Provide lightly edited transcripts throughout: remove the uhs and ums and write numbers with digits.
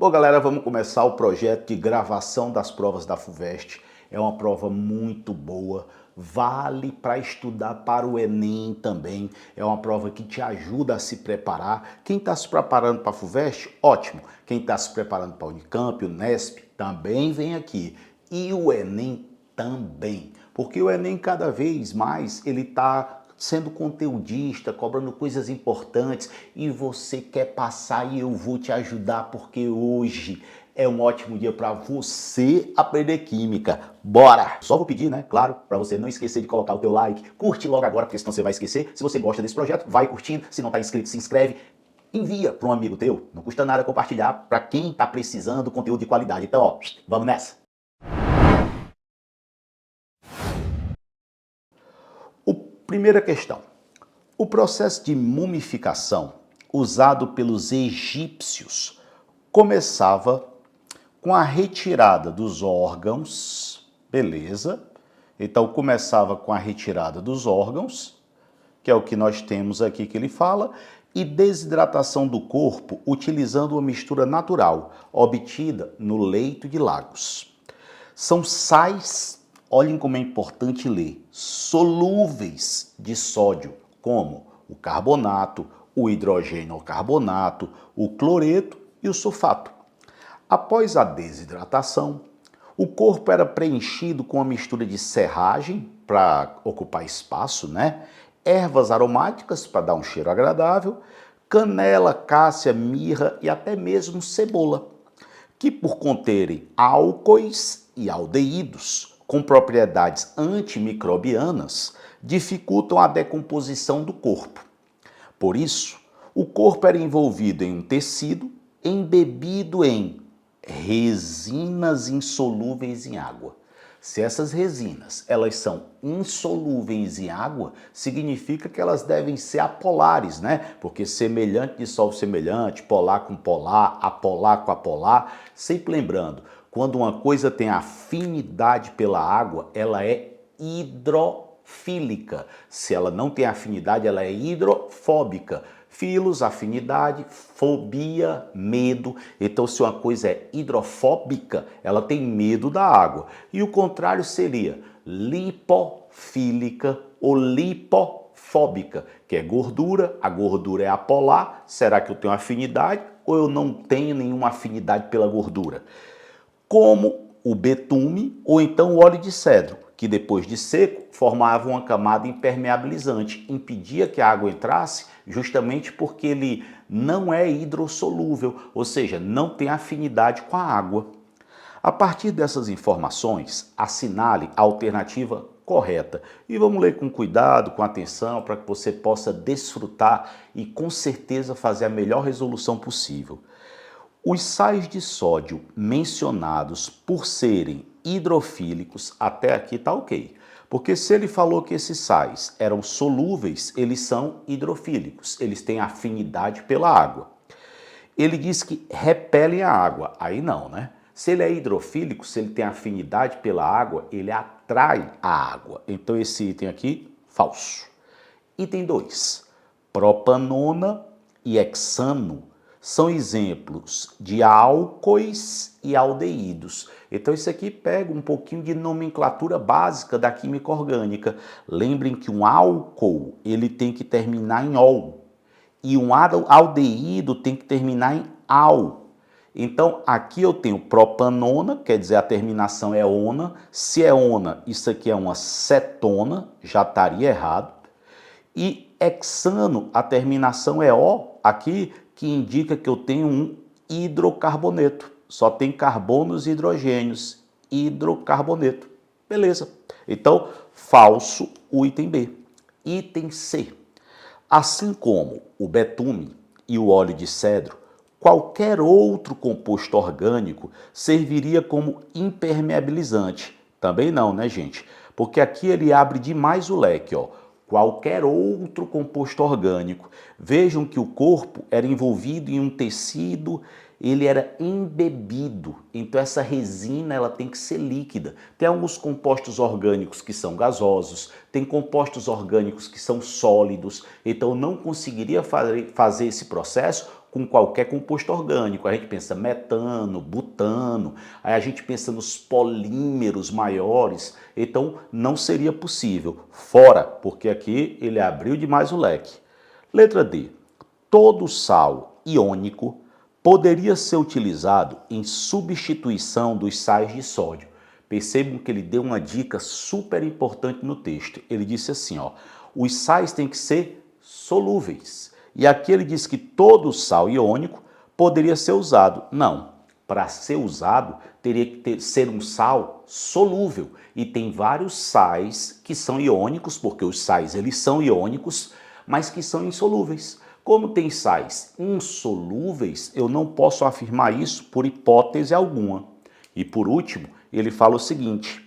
Bom, galera, vamos começar o projeto de gravação das provas da FUVEST. É uma prova muito boa, vale para estudar para o Enem também. É uma prova que te ajuda a se preparar. Quem está se preparando para a FUVEST, ótimo. Quem está se preparando para a Unicamp, Unesp, também vem aqui. E o Enem também. Porque o Enem cada vez mais ele está sendo conteudista, cobrando coisas importantes e você quer passar e eu vou te ajudar porque hoje é um ótimo dia para você aprender química. Bora! Só vou pedir, né, claro, para você não esquecer de colocar o teu like, curte logo agora porque senão você vai esquecer. Se você gosta desse projeto, vai curtindo, se não está inscrito, se inscreve. Envia para um amigo teu, não custa nada compartilhar para quem está precisando de conteúdo de qualidade. Então, ó, vamos nessa! Primeira questão. O processo de mumificação usado pelos egípcios começava com a retirada dos órgãos, beleza? Então começava com a retirada dos órgãos, que é o que nós temos aqui que ele fala, e desidratação do corpo utilizando uma mistura natural, obtida no leito de lagos. São sais, olhem como é importante ler, solúveis de sódio, como o carbonato, o hidrogênio carbonato, o cloreto e o sulfato. Após a desidratação, o corpo era preenchido com uma mistura de serragem, para ocupar espaço, né? Ervas aromáticas, para dar um cheiro agradável, canela, cássia, mirra e até mesmo cebola, que por conterem álcoois e aldeídos, com propriedades antimicrobianas, dificultam a decomposição do corpo. Por isso, o corpo era envolvido em um tecido embebido em resinas insolúveis em água. Se essas resinas elas são insolúveis em água, significa que elas devem ser apolares, né? Porque semelhante dissolve semelhante, polar com polar, apolar com apolar. Sempre lembrando, quando uma coisa tem afinidade pela água, ela é hidrofílica. Se ela não tem afinidade, ela é hidrofóbica. Filos, afinidade, fobia, medo. Então, se uma coisa é hidrofóbica, ela tem medo da água. E o contrário seria lipofílica ou lipofóbica, que é gordura. A gordura é apolar. Será que eu tenho afinidade ou eu não tenho nenhuma afinidade pela gordura? Como o betume ou então o óleo de cedro, que depois de seco formava uma camada impermeabilizante, impedia que a água entrasse justamente porque ele não é hidrossolúvel, ou seja, não tem afinidade com a água. A partir dessas informações, assinale a alternativa correta. E vamos ler com cuidado, com atenção, para que você possa desfrutar e com certeza fazer a melhor resolução possível. Os sais de sódio mencionados por serem hidrofílicos, até aqui está ok. Porque se ele falou que esses sais eram solúveis, eles são hidrofílicos, eles têm afinidade pela água. Ele diz que repelem a água, aí não, né? Se ele é hidrofílico, se ele tem afinidade pela água, ele atrai a água. Então esse item aqui, falso. Item 2, propanona e hexano são exemplos de álcoois e aldeídos. Então isso aqui pega um pouquinho de nomenclatura básica da química orgânica. Lembrem que um álcool ele tem que terminar em ol e um aldeído tem que terminar em al. Então aqui eu tenho propanona, quer dizer a terminação é ona. Se é ona, isso aqui é uma cetona, já estaria errado. E hexano, a terminação é o aqui, que indica que eu tenho um hidrocarboneto. Só tem carbonos e hidrogênios. Hidrocarboneto. Beleza. Então, falso o item B. Item C. Assim como o betume e o óleo de cedro, qualquer outro composto orgânico serviria como impermeabilizante. Também não, né, gente? Porque aqui ele abre demais o leque, ó. Qualquer outro composto orgânico. Vejam que o corpo era envolvido em um tecido, ele era embebido. Então essa resina ela tem que ser líquida. Tem alguns compostos orgânicos que são gasosos, tem compostos orgânicos que são sólidos. Então eu não conseguiria fazer esse processo com qualquer composto orgânico. A gente pensa metano, butano, aí a gente pensa nos polímeros maiores, então não seria possível. Fora, porque aqui ele abriu demais o leque. Letra D. Todo sal iônico poderia ser utilizado em substituição dos sais de sódio. Percebam que ele deu uma dica super importante no texto. Ele disse assim, ó, os sais têm que ser solúveis. E aqui ele diz que todo sal iônico poderia ser usado. Não, para ser usado teria que ser um sal solúvel. E tem vários sais que são iônicos, porque os sais eles são iônicos, mas que são insolúveis. Como tem sais insolúveis, eu não posso afirmar isso por hipótese alguma. E por último, ele fala o seguinte,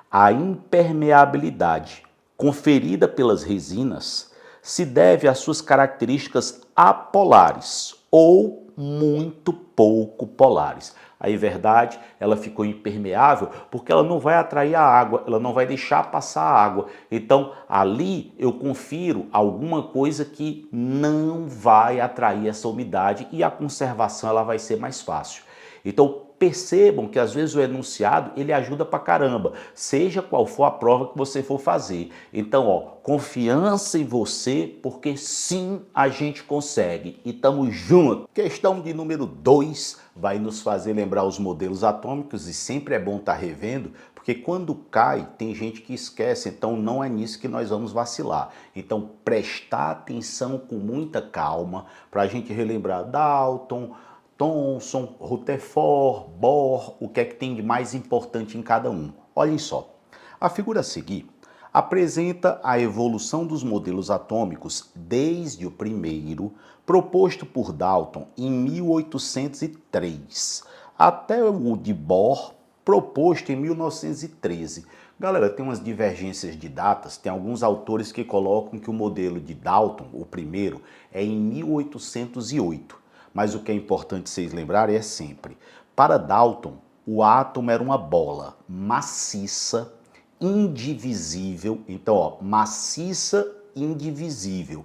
a impermeabilidade conferida pelas resinas se deve às suas características apolares ou muito pouco polares. Aí, verdade, ela ficou impermeável porque ela não vai atrair a água, ela não vai deixar passar a água. Então, ali eu confiro alguma coisa que não vai atrair essa umidade e a conservação ela vai ser mais fácil. Então, percebam que às vezes o enunciado ele ajuda pra caramba, seja qual for a prova que você for fazer. Então, ó, confiança em você, porque sim, a gente consegue e tamo junto. Questão de número 2 vai nos fazer lembrar os modelos atômicos e sempre é bom estar revendo, porque quando cai tem gente que esquece, então não é nisso que nós vamos vacilar. Então, prestar atenção com muita calma para a gente relembrar Dalton, Thomson, Rutherford, Bohr, o que é que tem de mais importante em cada um. Olhem só, a figura a seguir apresenta a evolução dos modelos atômicos desde o primeiro, proposto por Dalton em 1803, até o de Bohr, proposto em 1913. Galera, tem umas divergências de datas, tem alguns autores que colocam que o modelo de Dalton, o primeiro, é em 1808. Mas o que é importante vocês lembrarem é sempre, para Dalton, o átomo era uma bola maciça, indivisível, então ó, maciça, indivisível,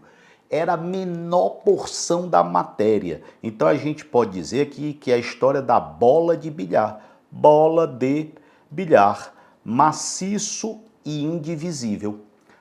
era a menor porção da matéria. Então a gente pode dizer que é a história da bola de bilhar, maciço e indivisível.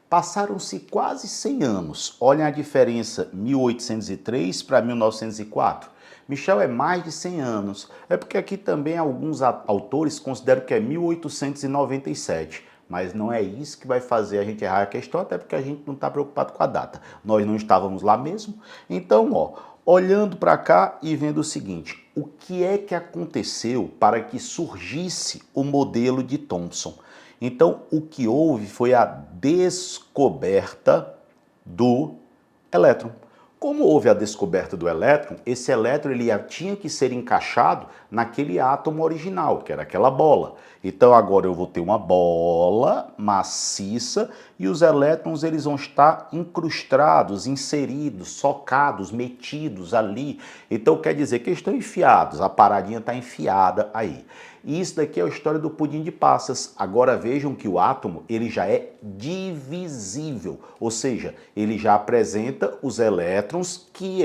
Passaram-se quase 100 anos. Olhem a diferença, 1803 para 1904. Michel, é mais de 100 anos. É porque aqui também alguns autores consideram que é 1897. Mas não é isso que vai fazer a gente errar a questão, até porque a gente não está preocupado com a data. Nós não estávamos lá mesmo. Então, ó, olhando para cá e vendo o seguinte, o que é que aconteceu para que surgisse o modelo de Thomson? Então, o que houve foi a descoberta do elétron. Como houve a descoberta do elétron, esse elétron ele tinha que ser encaixado naquele átomo original, que era aquela bola. Então agora eu vou ter uma bola maciça e os elétrons eles vão estar incrustados, inseridos, socados, metidos ali. Então quer dizer que eles estão enfiados, a paradinha está enfiada aí. E isso daqui é a história do pudim de passas. Agora vejam que o átomo ele já é divisível, ou seja, ele já apresenta os elétrons que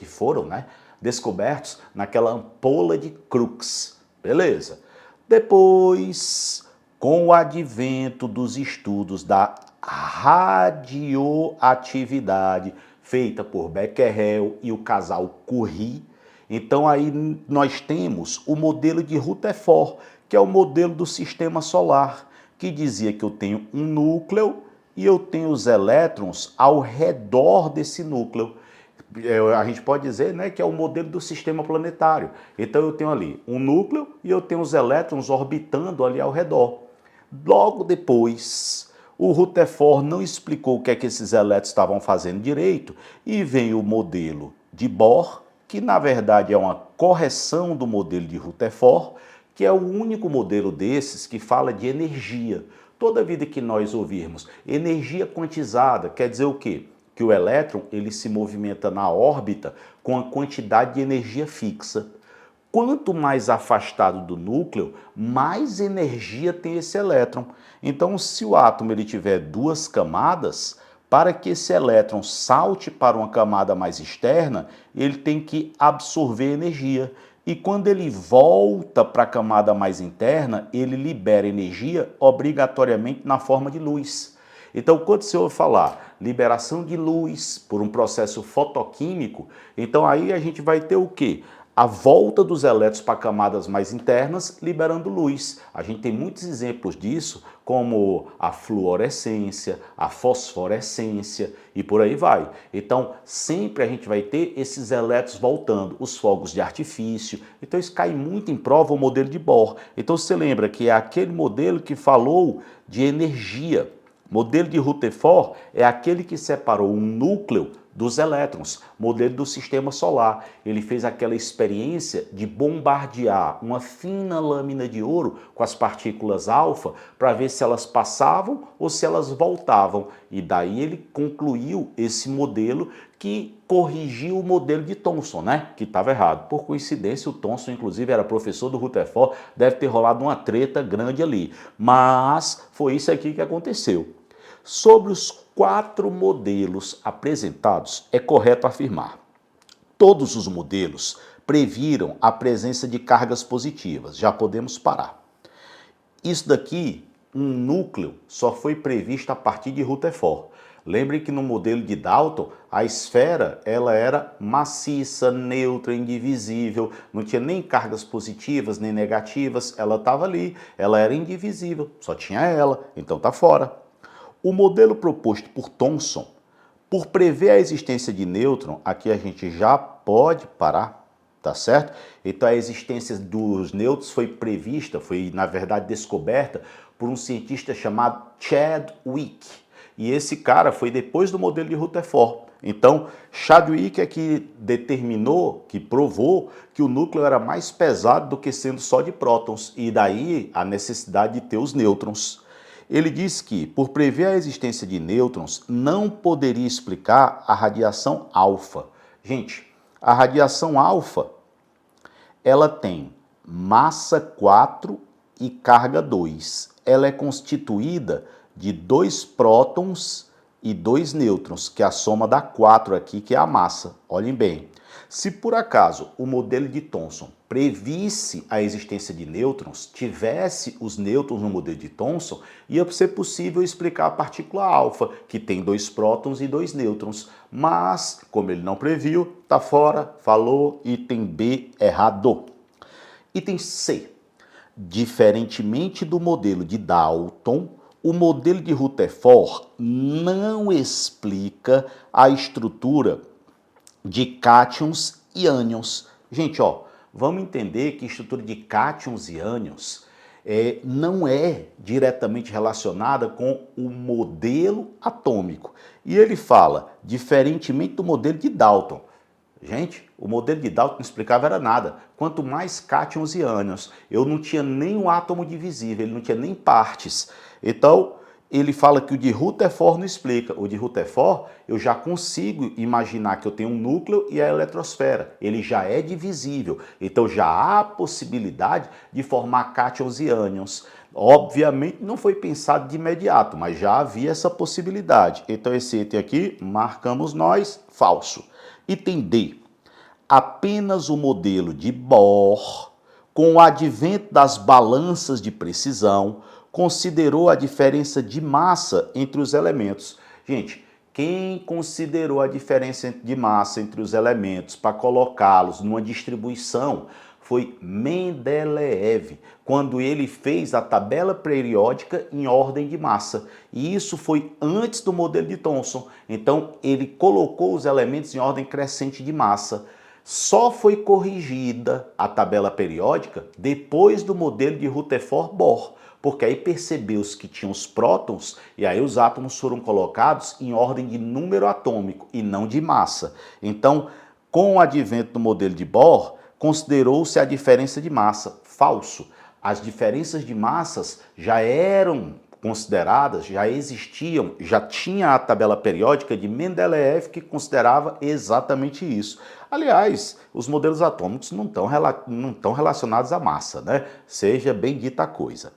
foram, né, descobertos naquela ampola de Crookes. Beleza? Depois, com o advento dos estudos da radioatividade feita por Becquerel e o casal Curie, então aí nós temos o modelo de Rutherford, que é o modelo do sistema solar, que dizia que eu tenho um núcleo e eu tenho os elétrons ao redor desse núcleo. A gente pode dizer, né, que é o modelo do sistema planetário. Então eu tenho ali um núcleo e eu tenho os elétrons orbitando ali ao redor. Logo depois, o Rutherford não explicou o que é que esses elétrons estavam fazendo direito e vem o modelo de Bohr, que na verdade é uma correção do modelo de Rutherford, que é o único modelo desses que fala de energia. Toda vida que nós ouvirmos energia quantizada, quer dizer o quê? Que o elétron ele se movimenta na órbita com a quantidade de energia fixa. Quanto mais afastado do núcleo, mais energia tem esse elétron. Então, se o átomo ele tiver duas camadas, Para que esse elétron salte para uma camada mais externa, ele tem que absorver energia. E quando ele volta para a camada mais interna, ele libera energia obrigatoriamente na forma de luz. Então, quando você ouve falar liberação de luz por um processo fotoquímico, então aí a gente vai ter o quê? A volta dos elétrons para camadas mais internas, liberando luz. A gente tem muitos exemplos disso, como a fluorescência, a fosforescência e por aí vai. Então, sempre a gente vai ter esses elétrons voltando, os fogos de artifício. Então, isso cai muito em prova o modelo de Bohr. Então, você lembra que é aquele modelo que falou de energia. Modelo de Rutherford é aquele que separou um núcleo dos elétrons, modelo do sistema solar. Ele fez aquela experiência de bombardear uma fina lâmina de ouro com as partículas alfa para ver se elas passavam ou se elas voltavam. E daí ele concluiu esse modelo que corrigiu o modelo de Thomson, né? Que estava errado. Por coincidência, o Thomson, inclusive, era professor do Rutherford, deve ter rolado uma treta grande ali. Mas foi isso aqui que aconteceu. Sobre os 4 modelos apresentados, é correto afirmar: todos os modelos previram a presença de cargas positivas. Já podemos parar. Isso daqui, um núcleo, só foi previsto a partir de Rutherford. Lembre que no modelo de Dalton, a esfera ela era maciça, neutra, indivisível, não tinha nem cargas positivas nem negativas, ela estava ali, ela era indivisível, só tinha ela, então está fora. O modelo proposto por Thomson, por prever a existência de nêutron, aqui a gente já pode parar, tá certo? Então a existência dos nêutrons foi prevista, foi na verdade descoberta por um cientista chamado Chadwick. E esse cara foi depois do modelo de Rutherford. Então, Chadwick é que determinou, que provou que o núcleo era mais pesado do que sendo só de prótons, e daí a necessidade de ter os nêutrons. Ele diz que, por prever a existência de nêutrons, não poderia explicar a radiação alfa. Gente, a radiação alfa, ela tem massa 4 e carga 2. Ela é constituída de 2 prótons e 2 nêutrons, que é a soma dá 4 aqui, que é a massa. Olhem bem. Se por acaso o modelo de Thomson previsse a existência de nêutrons, tivesse os nêutrons no modelo de Thomson, ia ser possível explicar a partícula alfa, que tem 2 prótons e 2 nêutrons. Mas, como ele não previu, tá fora, falou, item B errado. Item C. Diferentemente do modelo de Dalton, o modelo de Rutherford não explica a estrutura de cátions e ânions. Gente, ó, vamos entender que a estrutura de cátions e ânions não é diretamente relacionada com o modelo atômico. E ele fala, diferentemente do modelo de Dalton. Gente, o modelo de Dalton não explicava era nada. Quanto mais cátions e ânions, eu não tinha nem um átomo divisível, ele não tinha nem partes. Então, ele fala que o de Rutherford não explica. O de Rutherford, eu já consigo imaginar que eu tenho um núcleo e a eletrosfera. Ele já é divisível. Então, já há a possibilidade de formar cátions e ânions. Obviamente, não foi pensado de imediato, mas já havia essa possibilidade. Então, esse item aqui, marcamos nós, falso. Item D. Apenas o modelo de Bohr, com o advento das balanças de precisão, considerou a diferença de massa entre os elementos. Gente, quem considerou a diferença de massa entre os elementos para colocá-los numa distribuição foi Mendeleev, quando ele fez a tabela periódica em ordem de massa. E isso foi antes do modelo de Thomson. Então, ele colocou os elementos em ordem crescente de massa. Só foi corrigida a tabela periódica depois do modelo de Rutherford-Bohr, porque aí percebeu-se que tinha os prótons e aí os átomos foram colocados em ordem de número atômico e não de massa. Então, com o advento do modelo de Bohr, considerou-se a diferença de massa. Falso. As diferenças de massas já eram consideradas, já existiam, já tinha a tabela periódica de Mendeleev que considerava exatamente isso. Aliás, os modelos atômicos não estão relacionados à massa, né? Seja bem dita a coisa.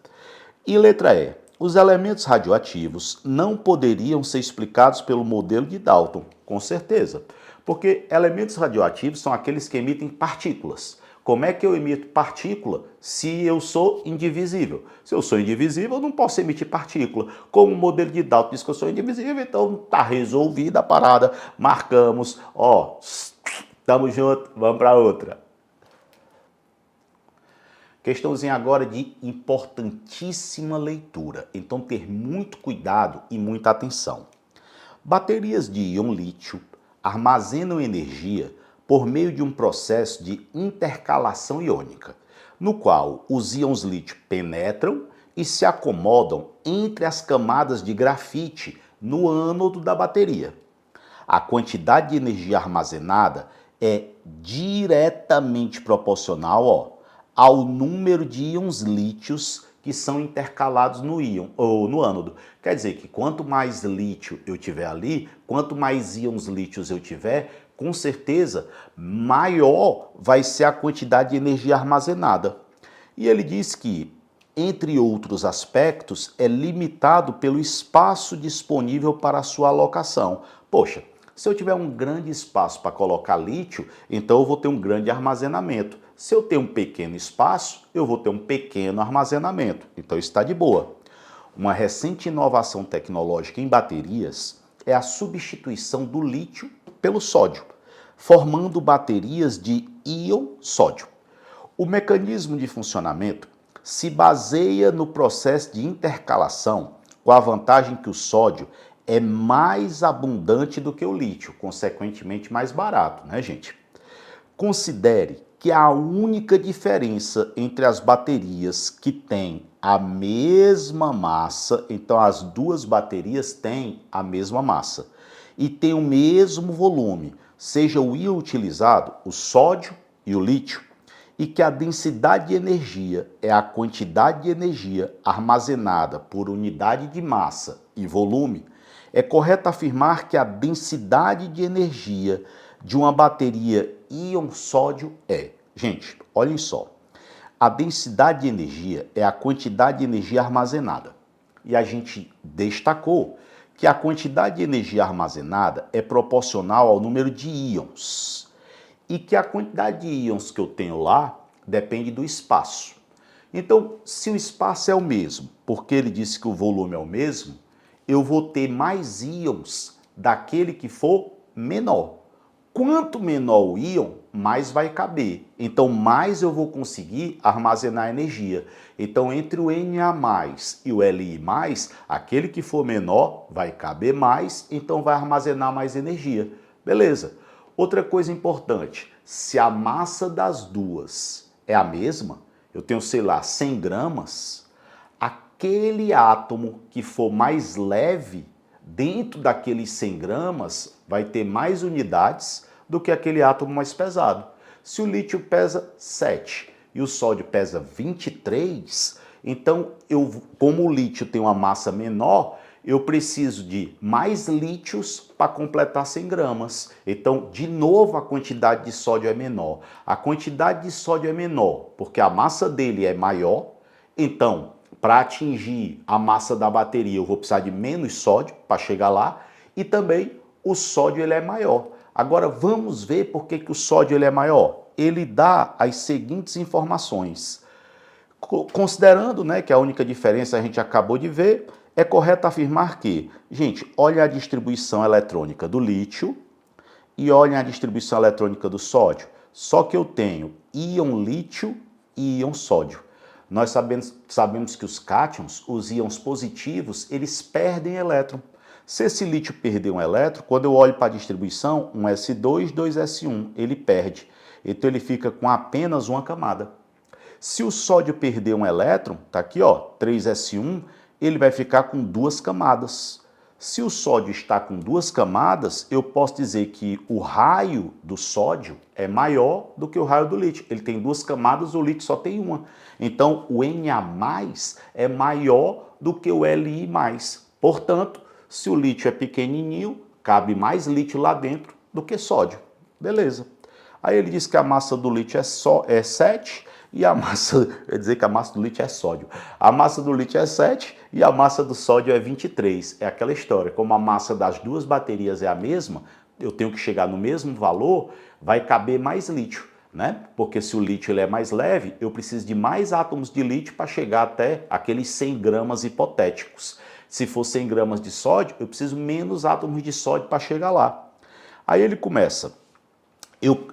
E letra E. os elementos radioativos não poderiam ser explicados pelo modelo de Dalton, com certeza, porque elementos radioativos são aqueles que emitem partículas. Como é que eu emito partícula se eu sou indivisível? Se eu sou indivisível, eu não posso emitir partícula. Como o modelo de Dalton diz que eu sou indivisível, então tá resolvida a parada, marcamos, ó, tamo junto, vamos para outra. Questãozinha agora de importantíssima leitura, então ter muito cuidado e muita atenção. Baterias de íon lítio armazenam energia por meio de um processo de intercalação iônica, no qual os íons lítio penetram e se acomodam entre as camadas de grafite no ânodo da bateria. A quantidade de energia armazenada é diretamente proporcional, ao número de íons lítios que são intercalados no íon ou no ânodo. Quer dizer que quanto mais lítio eu tiver ali, quanto mais íons lítios eu tiver, com certeza maior vai ser a quantidade de energia armazenada. E ele diz que, entre outros aspectos, é limitado pelo espaço disponível para a sua alocação. Poxa, se eu tiver um grande espaço para colocar lítio, então eu vou ter um grande armazenamento. Se eu tenho um pequeno espaço, eu vou ter um pequeno armazenamento. Então está de boa. Uma recente inovação tecnológica em baterias é a substituição do lítio pelo sódio, formando baterias de íon sódio. O mecanismo de funcionamento se baseia no processo de intercalação, com a vantagem que o sódio é mais abundante do que o lítio, consequentemente mais barato, né, gente? Considere que a única diferença entre as baterias que têm a mesma massa, então as duas baterias têm a mesma massa e têm o mesmo volume, seja o íon utilizado, o sódio e o lítio, e que a densidade de energia é a quantidade de energia armazenada por unidade de massa e volume, é correto afirmar que a densidade de energia de uma bateria íon sódio é. Gente, olhem só. A densidade de energia é a quantidade de energia armazenada. E a gente destacou que a quantidade de energia armazenada é proporcional ao número de íons. E que a quantidade de íons que eu tenho lá depende do espaço. Então, se o espaço é o mesmo, porque ele disse que o volume é o mesmo, eu vou ter mais íons daquele que for menor. Quanto menor o íon, mais vai caber. Então, mais eu vou conseguir armazenar energia. Então, entre o Na+ e o Li+, aquele que for menor vai caber mais, então vai armazenar mais energia. Beleza. Outra coisa importante, se a massa das duas é a mesma, eu tenho, sei lá, 100 gramas, aquele átomo que for mais leve, dentro daqueles 100 gramas, vai ter mais unidades do que aquele átomo mais pesado. Se o lítio pesa 7 e o sódio pesa 23, então, como o lítio tem uma massa menor, eu preciso de mais lítios para completar 100 gramas. Então, de novo, a quantidade de sódio é menor. A quantidade de sódio é menor porque a massa dele é maior. Então, para atingir a massa da bateria, eu vou precisar de menos sódio para chegar lá. E também o sódio ele é maior. Agora, vamos ver por que o sódio ele é maior. Ele dá as seguintes informações. Considerando, né, que a única diferença a gente acabou de ver, é correto afirmar que, gente, olha a distribuição eletrônica do lítio e olhem a distribuição eletrônica do sódio. Só que eu tenho íon lítio e íon sódio. Nós sabemos que os cátions, os íons positivos, eles perdem elétron. Se esse lítio perder um elétron, quando eu olho para a distribuição, um S2, 2S1, ele perde. Então ele fica com apenas uma camada. Se o sódio perder um elétron, tá aqui, ó, 3S1, ele vai ficar com duas camadas. Se o sódio está com duas camadas, eu posso dizer que o raio do sódio é maior do que o raio do lítio. Ele tem duas camadas, o lítio só tem uma. Então, o Na+ é maior do que o Li+. Portanto, se o lítio é pequenininho, cabe mais lítio lá dentro do que sódio. Beleza. Aí ele diz que a massa do lítio é 7 e a massa, quer dizer que a massa do lítio é sódio. A massa do lítio é 7 e a massa do sódio é 23. É aquela história, como a massa das duas baterias é a mesma, eu tenho que chegar no mesmo valor, vai caber mais lítio, né? Porque se o lítio ele é mais leve, eu preciso de mais átomos de lítio para chegar até aqueles 100 gramas hipotéticos. Se for 100 gramas de sódio, eu preciso menos átomos de sódio para chegar lá. Aí ele começa.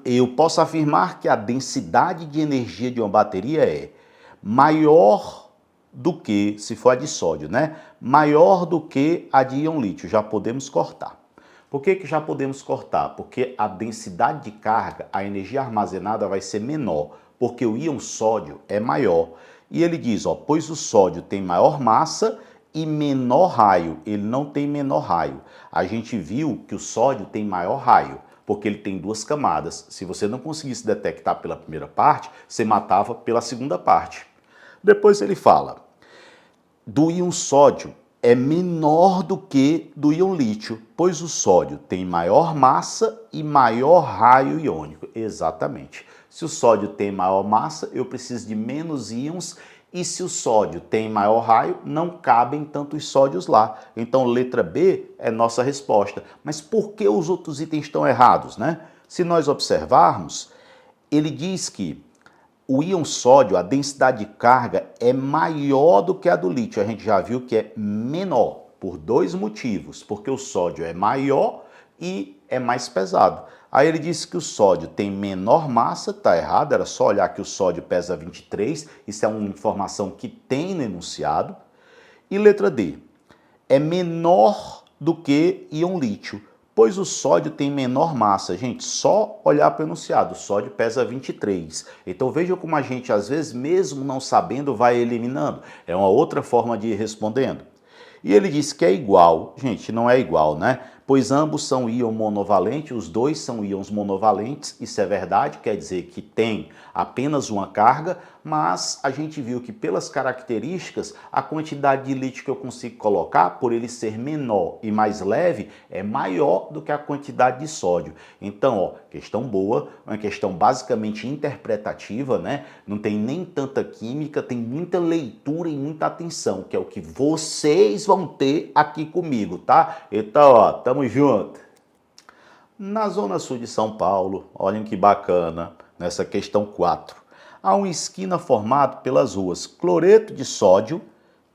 Eu posso afirmar que a densidade de energia de uma bateria é maior do que, se for a de sódio, né? Maior do que a de íon lítio. Já podemos cortar. Por que já podemos cortar? Porque a densidade de carga, a energia armazenada vai ser menor, porque o íon sódio é maior. E ele diz, ó, pois o sódio tem maior massa e menor raio, ele não tem menor raio. A gente viu que o sódio tem maior raio, porque ele tem duas camadas. Se você não conseguisse detectar pela primeira parte, você matava pela segunda parte. Depois ele fala, do íon sódio é menor do que do íon lítio, pois o sódio tem maior massa e maior raio iônico. Exatamente. Se o sódio tem maior massa, eu preciso de menos íons. E se o sódio tem maior raio, não cabem tantos sódios lá. Então, letra B é nossa resposta. Mas por que os outros itens estão errados, né? Se nós observarmos, ele diz que o íon sódio, a densidade de carga, é maior do que a do lítio. A gente já viu que é menor, por dois motivos. Porque o sódio é maior e é mais pesado. Aí ele disse que o sódio tem menor massa, tá errado, era só olhar que o sódio pesa 23, isso é uma informação que tem no enunciado. E letra D, é menor do que íon lítio, pois o sódio tem menor massa. Gente, só olhar para o enunciado, o sódio pesa 23. Então vejam como a gente, às vezes, mesmo não sabendo, vai eliminando. É uma outra forma de ir respondendo. E ele disse que é igual. Gente, não é igual, né? Pois ambos são íon monovalente, os dois são íons monovalentes, isso é verdade, quer dizer que tem apenas uma carga, mas a gente viu que pelas características, a quantidade de lítio que eu consigo colocar, por ele ser menor e mais leve, é maior do que a quantidade de sódio. Então, ó, questão boa, uma questão basicamente interpretativa, né? Não tem nem tanta química, tem muita leitura e muita atenção, que é o que vocês vão ter aqui comigo, tá? Então, ó, tamo junto. Na zona sul de São Paulo, olhem que bacana, nessa questão 4, há uma esquina formada pelas ruas Cloreto de Sódio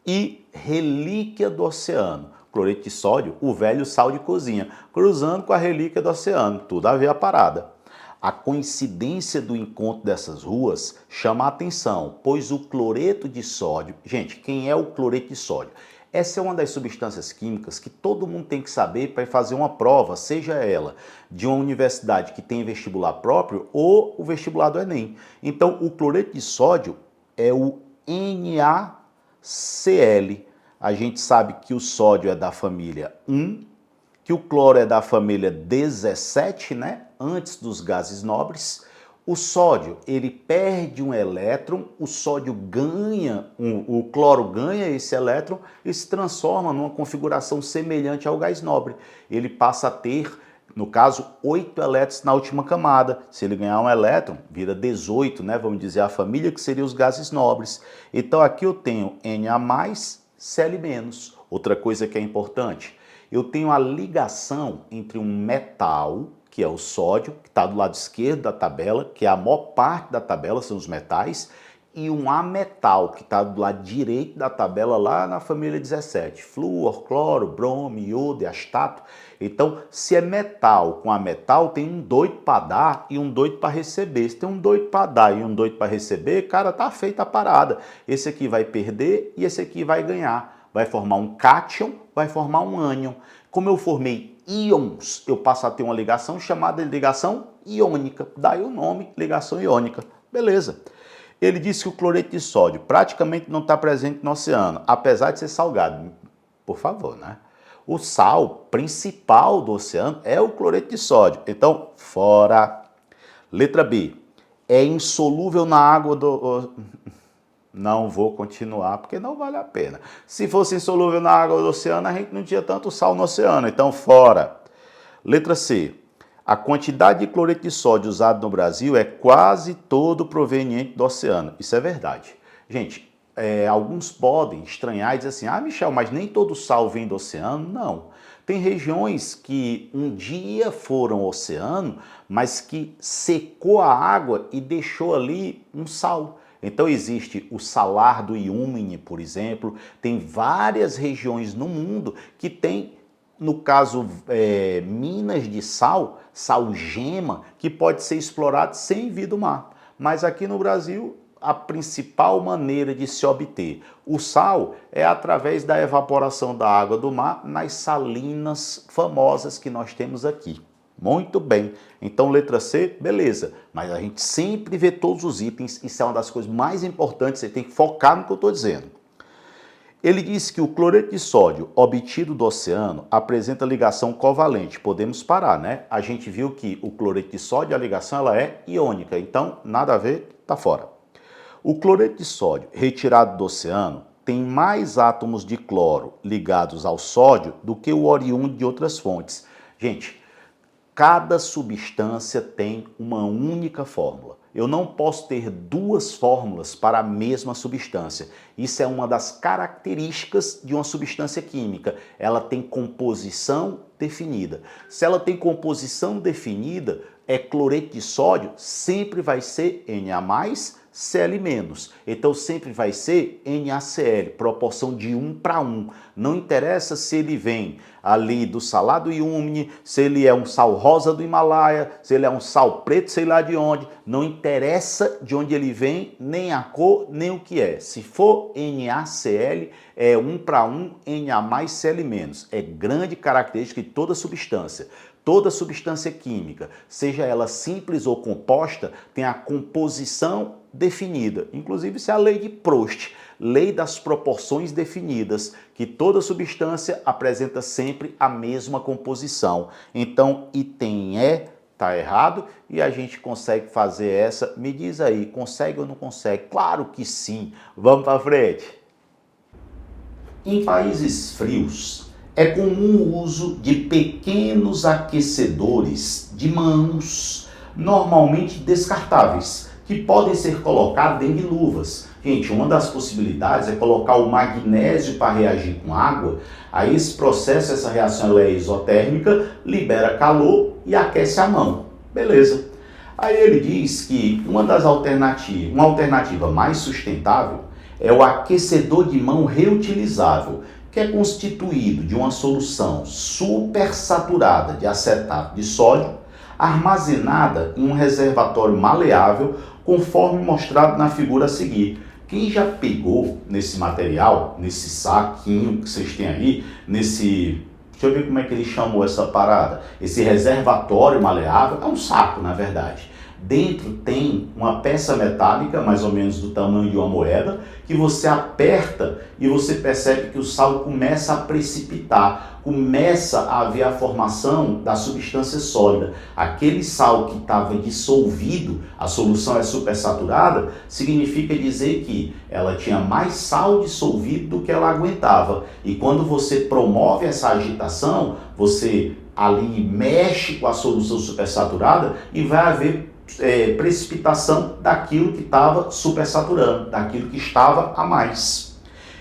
e Relíquia do Oceano. Cloreto de sódio, o velho sal de cozinha, cruzando com a Relíquia do Oceano, tudo a ver a parada. A coincidência do encontro dessas ruas chama a atenção, pois o cloreto de sódio... Gente, quem é o cloreto de sódio? Essa é uma das substâncias químicas que todo mundo tem que saber para fazer uma prova, seja ela de uma universidade que tem vestibular próprio ou o vestibular do Enem. Então, o cloreto de sódio é o NaCl. A gente sabe que o sódio é da família 1, que o cloro é da família 17, né? Antes dos gases nobres. O sódio, ele perde um elétron, o sódio ganha, o cloro ganha esse elétron e se transforma numa configuração semelhante ao gás nobre. Ele passa a ter, no caso, 8 elétrons na última camada. Se ele ganhar um elétron, vira 18, né? Vamos dizer a família que seria os gases nobres. Então aqui eu tenho Na+, Cl-. Outra coisa que é importante, eu tenho a ligação entre um metal, que é o sódio, que está do lado esquerdo da tabela, que é a maior parte da tabela, são os metais, e um ametal, que está do lado direito da tabela, lá na família 17. Flúor, cloro, bromo, iodo, astato. Então, se é metal com ametal, tem um doido para dar e um doido para receber. Se tem um doido para dar e um doido para receber, cara, tá feita a parada. Esse aqui vai perder e esse aqui vai ganhar. Vai formar um cátion, vai formar um ânion. Como eu formei íons, eu passo a ter uma ligação chamada de ligação iônica. Daí o nome, ligação iônica. Beleza. Ele disse que o cloreto de sódio praticamente não está presente no oceano, apesar de ser salgado. Por favor, né? O sal principal do oceano é o cloreto de sódio. Então, fora. Letra B. É insolúvel na água do... Não vou continuar, porque não vale a pena. Se fosse insolúvel na água do oceano, a gente não tinha tanto sal no oceano, então fora. Letra C. A quantidade de cloreto de sódio usado no Brasil é quase todo proveniente do oceano. Isso é verdade. Gente, alguns podem estranhar e dizer assim, Michel, mas nem todo sal vem do oceano. Não. Tem regiões que um dia foram oceano, mas que secou a água e deixou ali um sal. Então existe o salar do Uyuni, por exemplo. Tem várias regiões no mundo que tem, no caso, minas de sal, sal-gema, que pode ser explorado sem vir do mar. Mas aqui no Brasil, a principal maneira de se obter o sal é através da evaporação da água do mar nas salinas famosas que nós temos aqui. Muito bem. Então, letra C, beleza. Mas a gente sempre vê todos os itens. Isso é uma das coisas mais importantes. Você tem que focar no que eu estou dizendo. Ele diz que o cloreto de sódio obtido do oceano apresenta ligação covalente. Podemos parar, né? A gente viu que o cloreto de sódio, a ligação ela é iônica. Então, nada a ver, tá fora. O cloreto de sódio retirado do oceano tem mais átomos de cloro ligados ao sódio do que o oriundo de outras fontes. Gente, cada substância tem uma única fórmula. Eu não posso ter duas fórmulas para a mesma substância. Isso é uma das características de uma substância química. Ela tem composição definida. Se ela tem composição definida, cloreto de sódio sempre vai ser Na+, Cl-. Então sempre vai ser NaCl, proporção de 1:1. Não interessa se ele vem ali do salar do Uyuni, se ele é um sal rosa do Himalaia, se ele é um sal preto sei lá de onde, não interessa de onde ele vem, nem a cor, nem o que é. Se for NaCl, é 1:1 Na+, Cl-. É grande característica de toda substância. Toda substância química, seja ela simples ou composta, tem a composição definida. Inclusive, isso é a lei de Proust, lei das proporções definidas, que toda substância apresenta sempre a mesma composição. Então, item E está errado e a gente consegue fazer essa. Me diz aí, consegue ou não consegue? Claro que sim. Vamos para frente. Em países frios, é comum o uso de pequenos aquecedores de mãos, normalmente descartáveis, que podem ser colocados dentro de luvas. Gente, uma das possibilidades é colocar o magnésio para reagir com água. Aí esse processo, essa reação ela é isotérmica, libera calor e aquece a mão. Beleza. Aí ele diz que uma alternativa mais sustentável é o aquecedor de mão reutilizável, que é constituído de uma solução supersaturada de acetato de sódio, armazenada em um reservatório maleável, conforme mostrado na figura a seguir. Quem já pegou nesse material, nesse saquinho que vocês têm aí, deixa eu ver como é que ele chamou essa parada, esse reservatório maleável, é um saco na verdade. Dentro tem uma peça metálica, mais ou menos do tamanho de uma moeda, que você aperta e você percebe que o sal começa a precipitar, começa a haver a formação da substância sólida. Aquele sal que estava dissolvido, a solução é supersaturada, significa dizer que ela tinha mais sal dissolvido do que ela aguentava. E quando você promove essa agitação, você ali mexe com a solução supersaturada e vai haver precipitação daquilo que estava supersaturando, daquilo que estava a mais.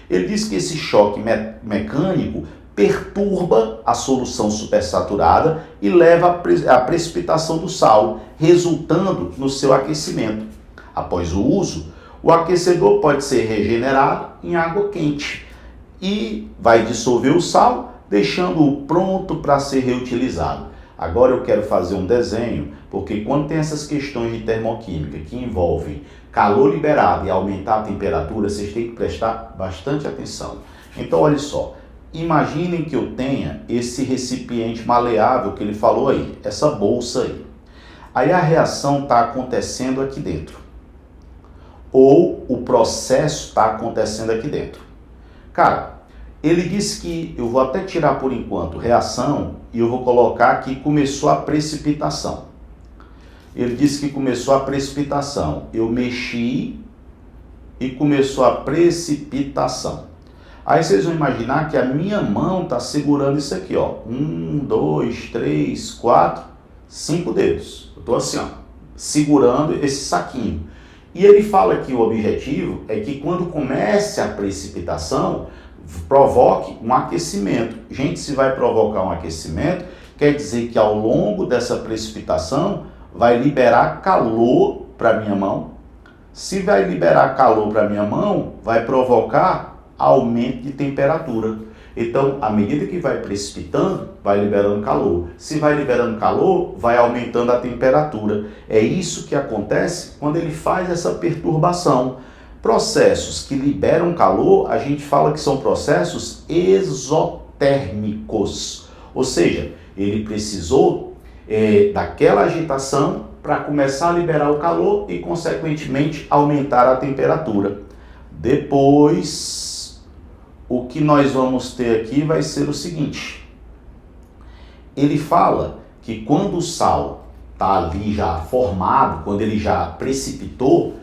Ele diz que esse choque mecânico perturba a solução supersaturada e leva à precipitação do sal, resultando no seu aquecimento. Após o uso, o aquecedor pode ser regenerado em água quente e vai dissolver o sal, deixando-o pronto para ser reutilizado. Agora eu quero fazer um desenho, porque quando tem essas questões de termoquímica que envolvem calor liberado e aumentar a temperatura, vocês têm que prestar bastante atenção. Então, olha só, imaginem que eu tenha esse recipiente maleável que ele falou aí, essa bolsa aí. Aí a reação está acontecendo aqui dentro, ou o processo está acontecendo aqui dentro. Cara, ele disse que, eu vou até tirar por enquanto reação, e eu vou colocar aqui começou a precipitação. Ele disse que começou a precipitação. Eu mexi e começou a precipitação. Aí vocês vão imaginar que a minha mão está segurando isso aqui, ó. 1, 2, 3, 4, 5 dedos. Eu estou assim, ó, segurando esse saquinho. E ele fala que o objetivo é que quando comece a precipitação, provoque um aquecimento. Gente, se vai provocar um aquecimento, quer dizer que ao longo dessa precipitação vai liberar calor para minha mão. Se vai liberar calor para minha mão, vai provocar aumento de temperatura. Então, à medida que vai precipitando, vai liberando calor. Se vai liberando calor, vai aumentando a temperatura. É isso que acontece quando ele faz essa perturbação. Processos que liberam calor, a gente fala que são processos exotérmicos. Ou seja, ele precisou daquela agitação para começar a liberar o calor e, consequentemente, aumentar a temperatura. Depois, o que nós vamos ter aqui vai ser o seguinte. Ele fala que quando o sal está ali já formado, quando ele já precipitou,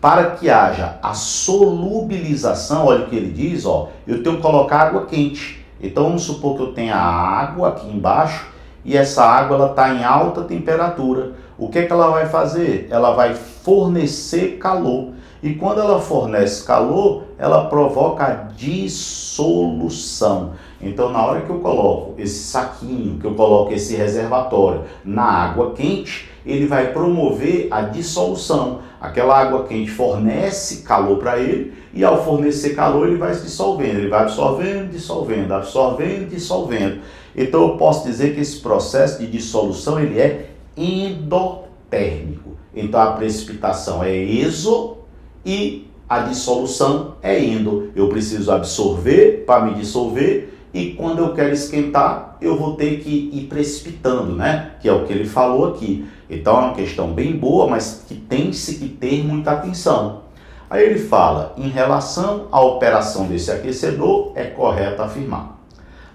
para que haja a solubilização, olha o que ele diz, ó, eu tenho que colocar água quente. Então vamos supor que eu tenha água aqui embaixo e essa água ela está em alta temperatura. O que é que ela vai fazer? Ela vai fornecer calor. E quando ela fornece calor, ela provoca a dissolução. Então, na hora que eu coloco esse saquinho, que eu coloco esse reservatório na água quente, ele vai promover a dissolução. Aquela água quente fornece calor para ele e ao fornecer calor ele vai se dissolvendo. Ele vai absorvendo, dissolvendo, absorvendo, dissolvendo. Então, eu posso dizer que esse processo de dissolução ele é endotérmico. Então, a precipitação é exo e a dissolução é endo. Eu preciso absorver para me dissolver e quando eu quero esquentar, eu vou ter que ir precipitando, né? Que é o que ele falou aqui. Então é uma questão bem boa, mas que tem-se que ter muita atenção. Aí ele fala, em relação à operação desse aquecedor, é correto afirmar.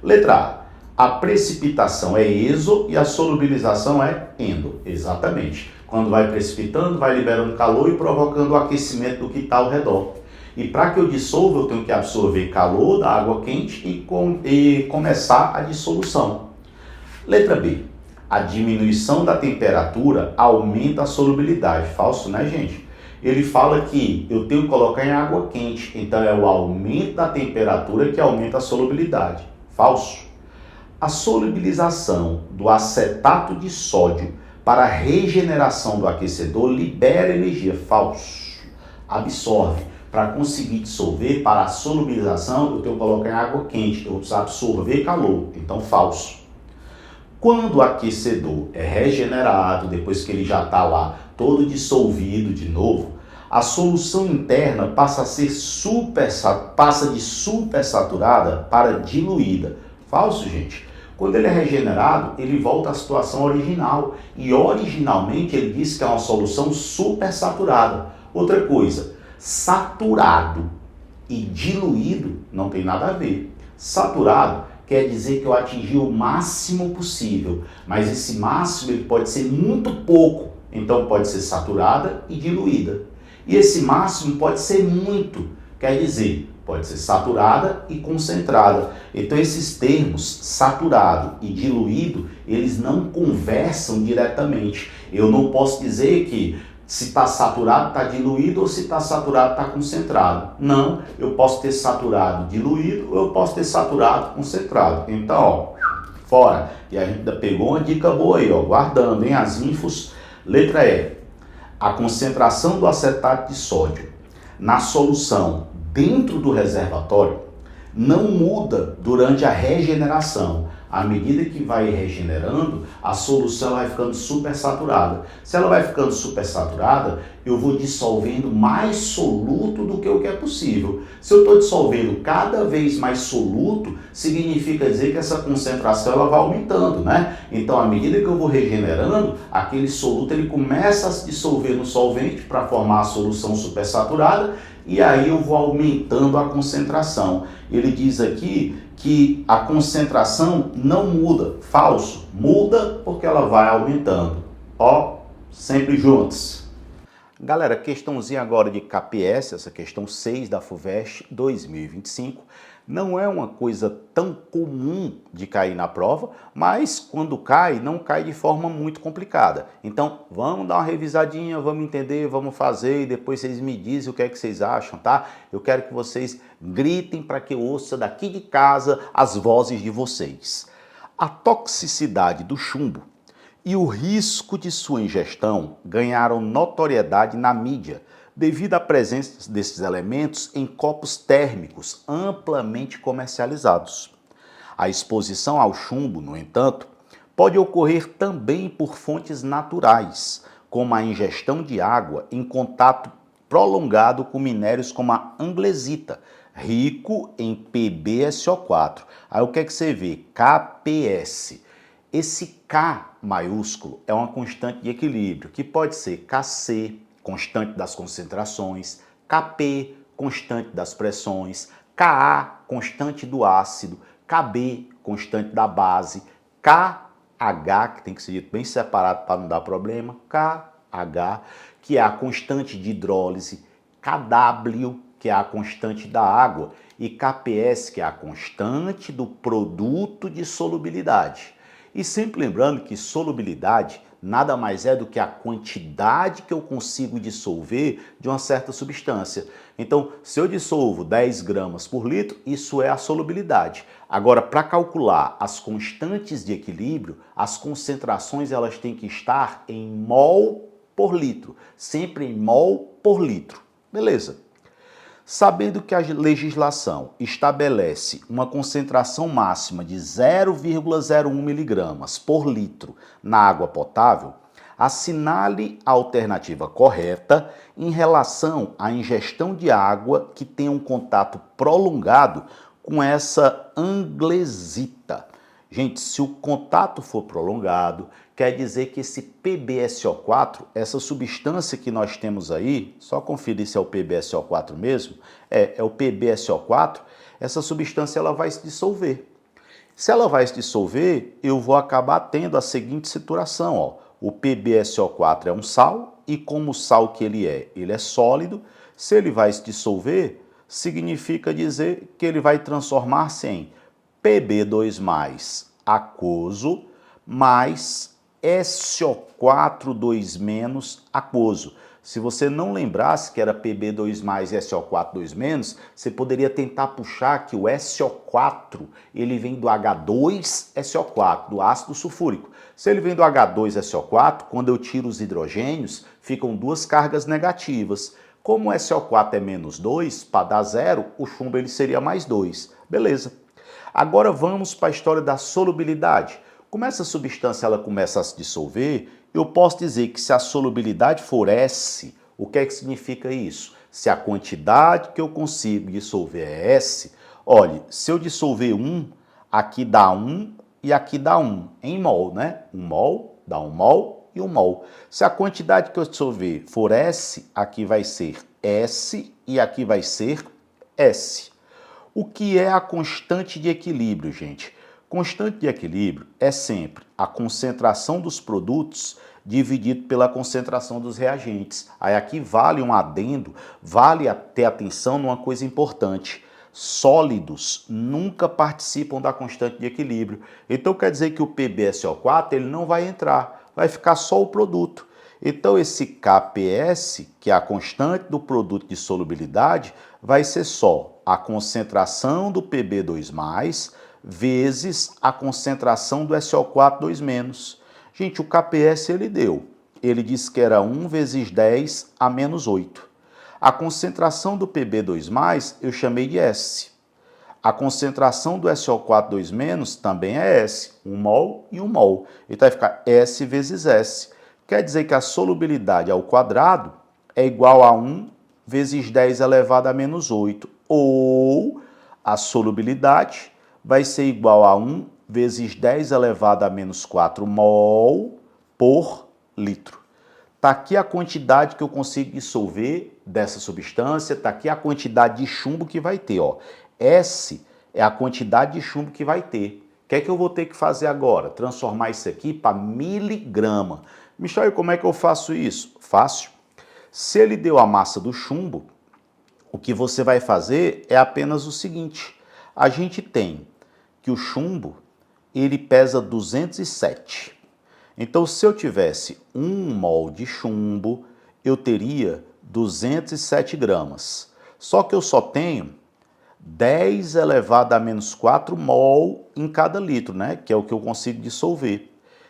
Letra A precipitação é exo e a solubilização é endo. Exatamente. Quando vai precipitando, vai liberando calor e provocando o aquecimento do que está ao redor. E para que eu dissolva, eu tenho que absorver calor da água quente e começar a dissolução. Letra B. A diminuição da temperatura aumenta a solubilidade. Falso, né, gente? Ele fala que eu tenho que colocar em água quente. Então é o aumento da temperatura que aumenta a solubilidade. Falso. A solubilização do acetato de sódio para a regeneração do aquecedor libera energia. Falso. Absorve. Para conseguir dissolver, para a solubilização, eu tenho que colocar em água quente. Eu preciso absorver calor. Então, falso. Quando o aquecedor é regenerado, depois que ele já está lá todo dissolvido de novo, a solução interna passa de supersaturada para diluída. Falso, gente. Quando ele é regenerado, ele volta à situação original. E originalmente ele disse que é uma solução supersaturada. Outra coisa, saturado e diluído não tem nada a ver. Saturado quer dizer que eu atingi o máximo possível, mas esse máximo ele pode ser muito pouco, então pode ser saturada e diluída. E esse máximo pode ser muito, quer dizer, pode ser saturada e concentrada. Então esses termos, saturado e diluído, eles não conversam diretamente. Eu não posso dizer que se está saturado, está diluído, ou se está saturado, está concentrado. Não, eu posso ter saturado diluído, ou eu posso ter saturado concentrado. Então, ó, fora. E a gente ainda pegou uma dica boa aí, ó, guardando, hein, as infos. Letra E. A concentração do acetato de sódio na solução dentro do reservatório não muda durante a regeneração. À medida que vai regenerando, a solução vai ficando supersaturada. Se ela vai ficando supersaturada, eu vou dissolvendo mais soluto do que o que é possível. Se eu estou dissolvendo cada vez mais soluto, significa dizer que essa concentração ela vai aumentando, né? Então, à medida que eu vou regenerando, aquele soluto ele começa a se dissolver no solvente para formar a solução supersaturada e aí eu vou aumentando a concentração. Ele diz aqui que a concentração não muda. Falso. Muda porque ela vai aumentando. Ó, sempre juntos. Galera, questãozinha agora de KPS, essa questão 6 da FUVEST 2025. Não é uma coisa tão comum de cair na prova, mas quando cai, não cai de forma muito complicada. Então, vamos dar uma revisadinha, vamos entender, vamos fazer e depois vocês me dizem o que é que vocês acham, tá? Eu quero que vocês gritem para que eu ouça daqui de casa as vozes de vocês. A toxicidade do chumbo e o risco de sua ingestão ganharam notoriedade na mídia, devido à presença desses elementos em copos térmicos amplamente comercializados. A exposição ao chumbo, no entanto, pode ocorrer também por fontes naturais, como a ingestão de água em contato prolongado com minérios como a anglesita, rico em PbSO4. Aí o que é que você vê? KPS. Esse K maiúsculo é uma constante de equilíbrio, que pode ser Kc, constante das concentrações, Kp, constante das pressões, Ka, constante do ácido, Kb, constante da base, KH, que tem que ser dito bem separado para não dar problema, KH, que é a constante de hidrólise, Kw, que é a constante da água, e KPS, que é a constante do produto de solubilidade. E sempre lembrando que solubilidade nada mais é do que a quantidade que eu consigo dissolver de uma certa substância. Então, se eu dissolvo 10 gramas por litro, isso é a solubilidade. Agora, para calcular as constantes de equilíbrio, as concentrações elas têm que estar em mol por litro, sempre em mol por litro. Beleza? Sabendo que a legislação estabelece uma concentração máxima de 0,01 mg por litro na água potável, assinale a alternativa correta em relação à ingestão de água que tenha um contato prolongado com essa anglesita. Gente, se o contato for prolongado, quer dizer que esse PbSO4, essa substância que nós temos aí, só conferir se é o PbSO4 mesmo, é o PbSO4, essa substância ela vai se dissolver. Se ela vai se dissolver, eu vou acabar tendo a seguinte situação, ó. O PbSO4 é um sal e como o sal que ele é sólido, se ele vai se dissolver, significa dizer que ele vai transformar-se em Pb2+ aquoso mais SO4 2- aquoso. Se você não lembrasse que era Pb2+ e SO4 2-, você poderia tentar puxar que o SO4 ele vem do H2SO4, do ácido sulfúrico. Se ele vem do H2SO4, quando eu tiro os hidrogênios, ficam duas cargas negativas. Como o SO4 é -2, para dar 0, o chumbo ele seria +2. Beleza. Agora vamos para a história da solubilidade. Como essa substância ela começa a se dissolver, eu posso dizer que se a solubilidade for S, o que é que significa isso? Se a quantidade que eu consigo dissolver é S, olha, se eu dissolver 1, aqui dá 1 e aqui dá 1, em mol, né? 1 mol dá 1 mol e 1 mol. Se a quantidade que eu dissolver for S, aqui vai ser S e aqui vai ser S. O que é a constante de equilíbrio, gente? Constante de equilíbrio é sempre a concentração dos produtos dividido pela concentração dos reagentes. Aí aqui vale um adendo, vale ter atenção numa coisa importante. Sólidos nunca participam da constante de equilíbrio. Então quer dizer que o PbSO4 ele não vai entrar, vai ficar só o produto. Então esse KPS, que é a constante do produto de solubilidade, vai ser só a concentração do Pb2+, vezes a concentração do SO4 2-. Gente, o KPS ele deu. Ele disse que era 1 vezes 10 a -8. A concentração do Pb2+, eu chamei de S. A concentração do SO4 2- também é S. 1 mol e 1 mol. Então vai ficar S vezes S. Quer dizer que a solubilidade ao quadrado é igual a 1 vezes 10 elevado a -8. Ou a solubilidade vai ser igual a 1 vezes 10 elevado a -4 mol por litro. Está aqui a quantidade que eu consigo dissolver dessa substância, está aqui a quantidade de chumbo que vai ter. Ó. S é a quantidade de chumbo que vai ter. O que é que eu vou ter que fazer agora? Transformar isso aqui para miligrama. Michel, como é que eu faço isso? Fácil. Se ele deu a massa do chumbo, o que você vai fazer é apenas o seguinte. A gente tem que o chumbo, ele pesa 207. Então, se eu tivesse 1 mol de chumbo, eu teria 207 gramas. Só que eu só tenho 10 elevado a menos 4 mol em cada litro, né? Que é o que eu consigo dissolver.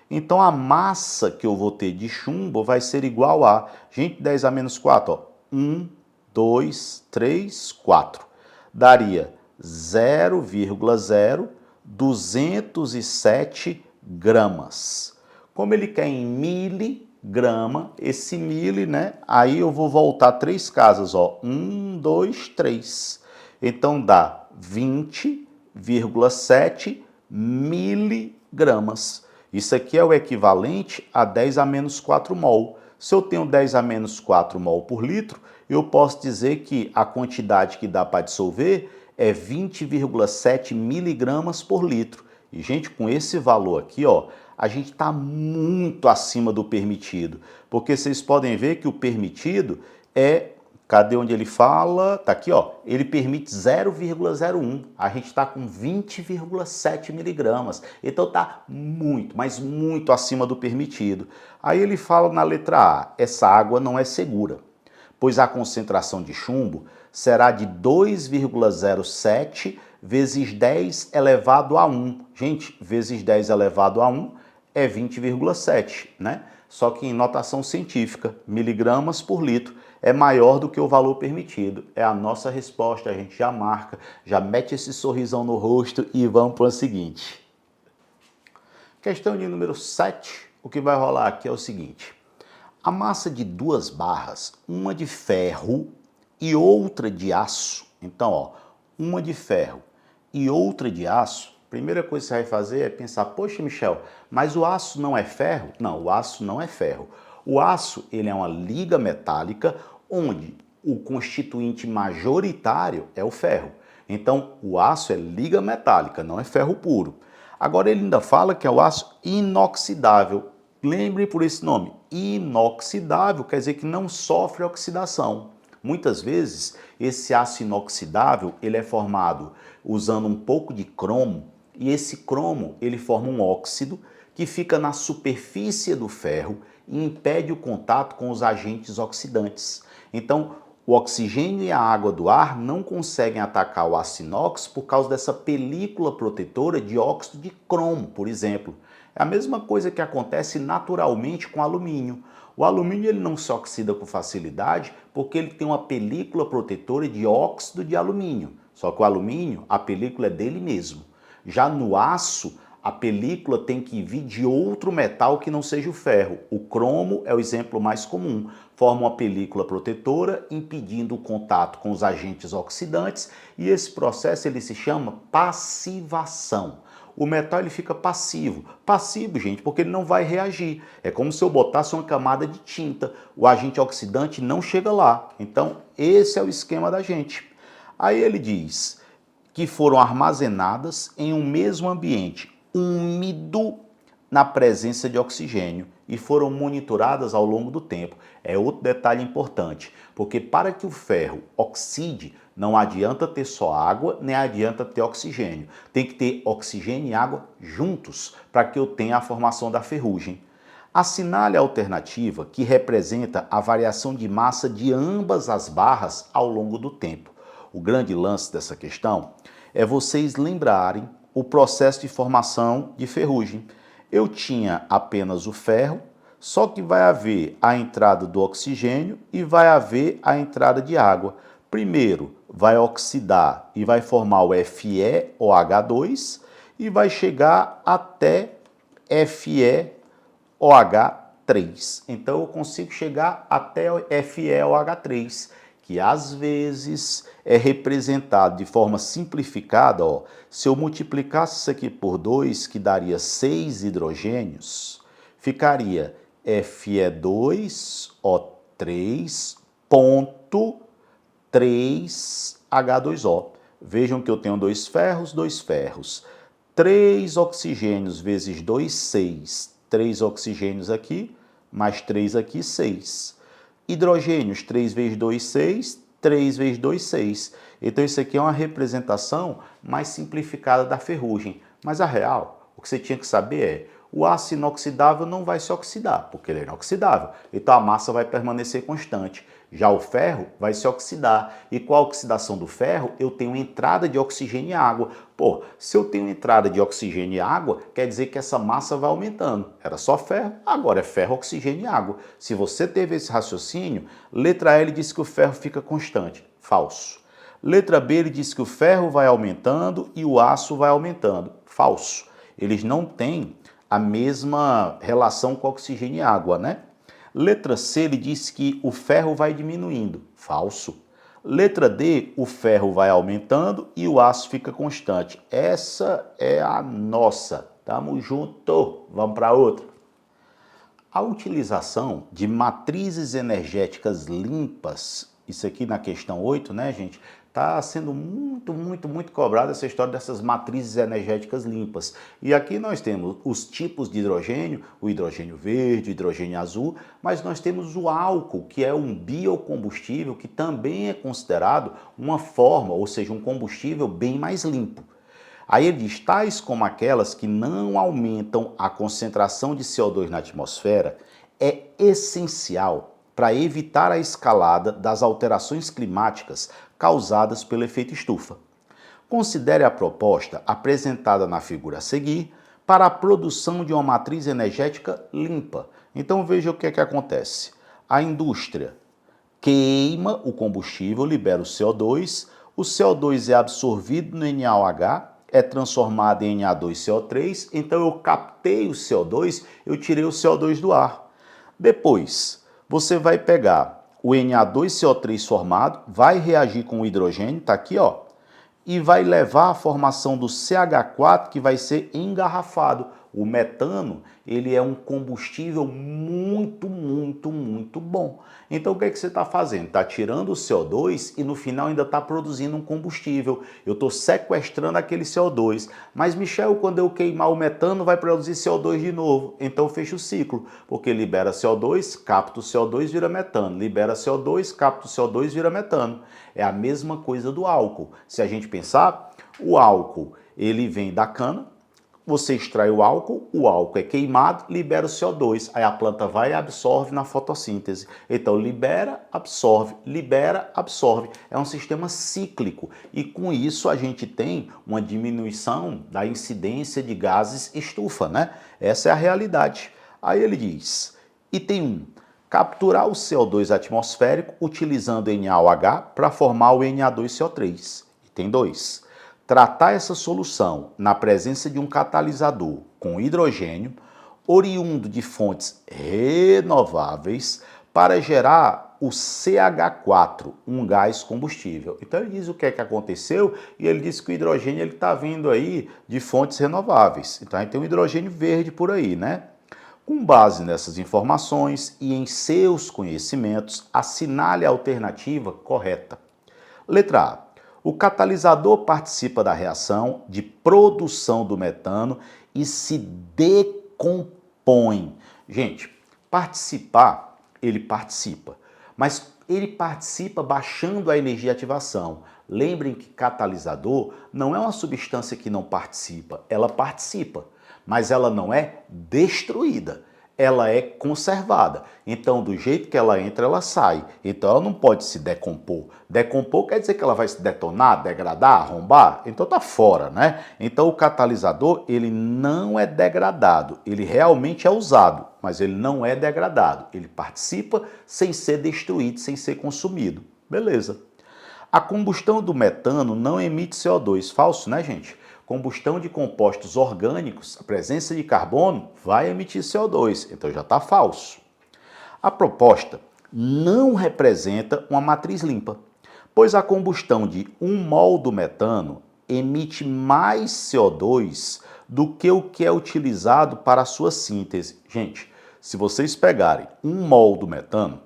Então, a massa que eu vou ter de chumbo vai ser igual a, gente, 10 a menos 4, ó, 1, 2, 3, 4. Daria 0,0207 gramas. Como ele quer em miligrama, esse mili, né? Aí eu vou voltar 3 casas, ó. 1, 2, 3. Então dá 20,7 miligramas. Isso aqui é o equivalente a 10 a menos 4 mol. Se eu tenho 10 a menos 4 mol por litro, eu posso dizer que a quantidade que dá para dissolver é 20,7 miligramas por litro. E, gente, com esse valor aqui, ó, a gente está muito acima do permitido. Porque vocês podem ver que o permitido é... Cadê onde ele fala? Tá aqui, ó. Ele permite 0,01. A gente está com 20,7 miligramas. Então tá muito, mas muito acima do permitido. Aí ele fala na letra A, essa água não é segura, pois a concentração de chumbo será de 2,07 vezes 10 elevado a 1. Gente, vezes 10 elevado a 1 é 20,7, né? Só que em notação científica, miligramas por litro é maior do que o valor permitido. É a nossa resposta, a gente já marca, já mete esse sorrisão no rosto e vamos para o seguinte. Questão de número 7, o que vai rolar aqui é o seguinte. A massa de 2 barras, uma de ferro e outra de aço. Então, ó, uma de ferro e outra de aço. Primeira coisa que você vai fazer é pensar, poxa, Michel, mas o aço não é ferro? Não, o aço não é ferro. O aço, ele é uma liga metálica onde o constituinte majoritário é o ferro. Então, o aço é liga metálica, não é ferro puro. Agora, ele ainda fala que é o aço inoxidável. Lembre por esse nome, inoxidável quer dizer que não sofre oxidação. Muitas vezes, esse aço inoxidável, ele é formado usando um pouco de cromo, e esse cromo, ele forma um óxido que fica na superfície do ferro e impede o contato com os agentes oxidantes. Então, o oxigênio e a água do ar não conseguem atacar o aço inox por causa dessa película protetora de óxido de cromo, por exemplo. É a mesma coisa que acontece naturalmente com o alumínio. O alumínio ele não se oxida com facilidade porque ele tem uma película protetora de óxido de alumínio. Só que o alumínio, a película é dele mesmo. Já no aço, a película tem que vir de outro metal que não seja o ferro. O cromo é o exemplo mais comum. Forma uma película protetora, impedindo o contato com os agentes oxidantes, e esse processo ele se chama passivação. O metal ele fica passivo. Passivo, gente, porque ele não vai reagir. É como se eu botasse uma camada de tinta. O agente oxidante não chega lá. Então, esse é o esquema da gente. Aí ele diz que foram armazenadas em um mesmo ambiente úmido na presença de oxigênio e foram monitoradas ao longo do tempo. É outro detalhe importante, porque para que o ferro oxide, não adianta ter só água, nem adianta ter oxigênio. Tem que ter oxigênio e água juntos para que eu tenha a formação da ferrugem. Assinale a alternativa que representa a variação de massa de ambas as barras ao longo do tempo. O grande lance dessa questão é vocês lembrarem o processo de formação de ferrugem. Eu tinha apenas o ferro, só que vai haver a entrada do oxigênio e vai haver a entrada de água. Primeiro vai oxidar e vai formar o FeOH2 e vai chegar até FeOH3. Então eu consigo chegar até o FeOH3, que às vezes é representado de forma simplificada, ó. Se eu multiplicasse isso aqui por 2, que daria 6 hidrogênios, ficaria Fe2O3.3H2O. Vejam que eu tenho 2 ferros, 2 ferros. 3 oxigênios vezes 2, 6. 3 oxigênios aqui, mais 3 aqui, 6. Hidrogênios, 3 vezes 2, 6. 3 vezes 2, 6. Então isso aqui é uma representação mais simplificada da ferrugem. Mas a real, o que você tinha que saber é, o aço inoxidável não vai se oxidar, porque ele é inoxidável. Então a massa vai permanecer constante. Já o ferro vai se oxidar. E com a oxidação do ferro, eu tenho entrada de oxigênio e água. Pô, se eu tenho entrada de oxigênio e água, quer dizer que essa massa vai aumentando. Era só ferro, agora é ferro, oxigênio e água. Se você teve esse raciocínio, letra L diz que o ferro fica constante. Falso. Letra B, ele diz que o ferro vai aumentando e o aço vai aumentando. Falso. Eles não têm a mesma relação com oxigênio e água, né? Letra C, ele diz que o ferro vai diminuindo. Falso. Letra D, o ferro vai aumentando e o aço fica constante. Essa é a nossa. Tamo junto. Vamos para outra. A utilização de matrizes energéticas limpas, isso aqui na questão 8, né, gente? Está sendo muito cobrada essa história dessas matrizes energéticas limpas. E aqui nós temos os tipos de hidrogênio, o hidrogênio verde, o hidrogênio azul, mas nós temos o álcool, que é um biocombustível que também é considerado uma forma, ou seja, um combustível bem mais limpo. Aí ele diz, tais como aquelas que não aumentam a concentração de CO2 na atmosfera, é essencial para evitar a escalada das alterações climáticas causadas pelo efeito estufa. Considere a proposta apresentada na figura a seguir para a produção de uma matriz energética limpa. Então veja o que é que acontece. A indústria queima o combustível, libera o CO2 é absorvido no NaOH, é transformado em Na2CO3, então eu captei o CO2, eu tirei o CO2 do ar. Depois, você vai pegar o Na2CO3 formado, vai reagir com o hidrogênio, tá aqui, ó, e vai levar à formação do CH4, que vai ser engarrafado. O metano, ele é um combustível muito bom. Então o que é que você está fazendo? Está tirando o CO2 e no final ainda está produzindo um combustível. Eu estou sequestrando aquele CO2. Mas, Michel, quando eu queimar o metano, vai produzir CO2 de novo. Então fecha o ciclo, porque libera CO2, capta o CO2, vira metano. Libera CO2, capta o CO2, vira metano. É a mesma coisa do álcool. Se a gente pensar, o álcool, ele vem da cana, você extrai o álcool é queimado, libera o CO2, aí a planta vai e absorve na fotossíntese. Então libera, absorve, é um sistema cíclico e com isso a gente tem uma diminuição da incidência de gases estufa, né? Essa é a realidade. Aí ele diz, item 1, capturar o CO2 atmosférico utilizando NaOH para formar o Na2CO3. Item 2, tratar essa solução na presença de um catalisador com hidrogênio, oriundo de fontes renováveis, para gerar o CH4, um gás combustível. Então ele diz o que é que aconteceu e ele diz que o hidrogênio está vindo aí de fontes renováveis. Então a gente tem um hidrogênio verde por aí, né? Com base nessas informações e em seus conhecimentos, assinale a alternativa correta. Letra A. O catalisador participa da reação de produção do metano e se decompõe. Gente, participar, ele participa, mas ele participa baixando a energia de ativação. Lembrem que catalisador não é uma substância que não participa, ela participa, mas ela não é destruída. Ela é conservada. Então, do jeito que ela entra, ela sai. Então, ela não pode se decompor. Decompor quer dizer que ela vai se detonar, degradar, arrombar? Então, tá fora, né? Então, o catalisador, ele não é degradado. Ele realmente é usado, mas ele não é degradado. Ele participa sem ser destruído, sem ser consumido. Beleza. A combustão do metano não emite CO2. Falso, né, gente? Combustão de compostos orgânicos, a presença de carbono vai emitir CO2, então já está falso. A proposta não representa uma matriz limpa, pois a combustão de 1 mol do metano emite mais CO2 do que o que é utilizado para a sua síntese. Gente, se vocês pegarem 1 mol do metano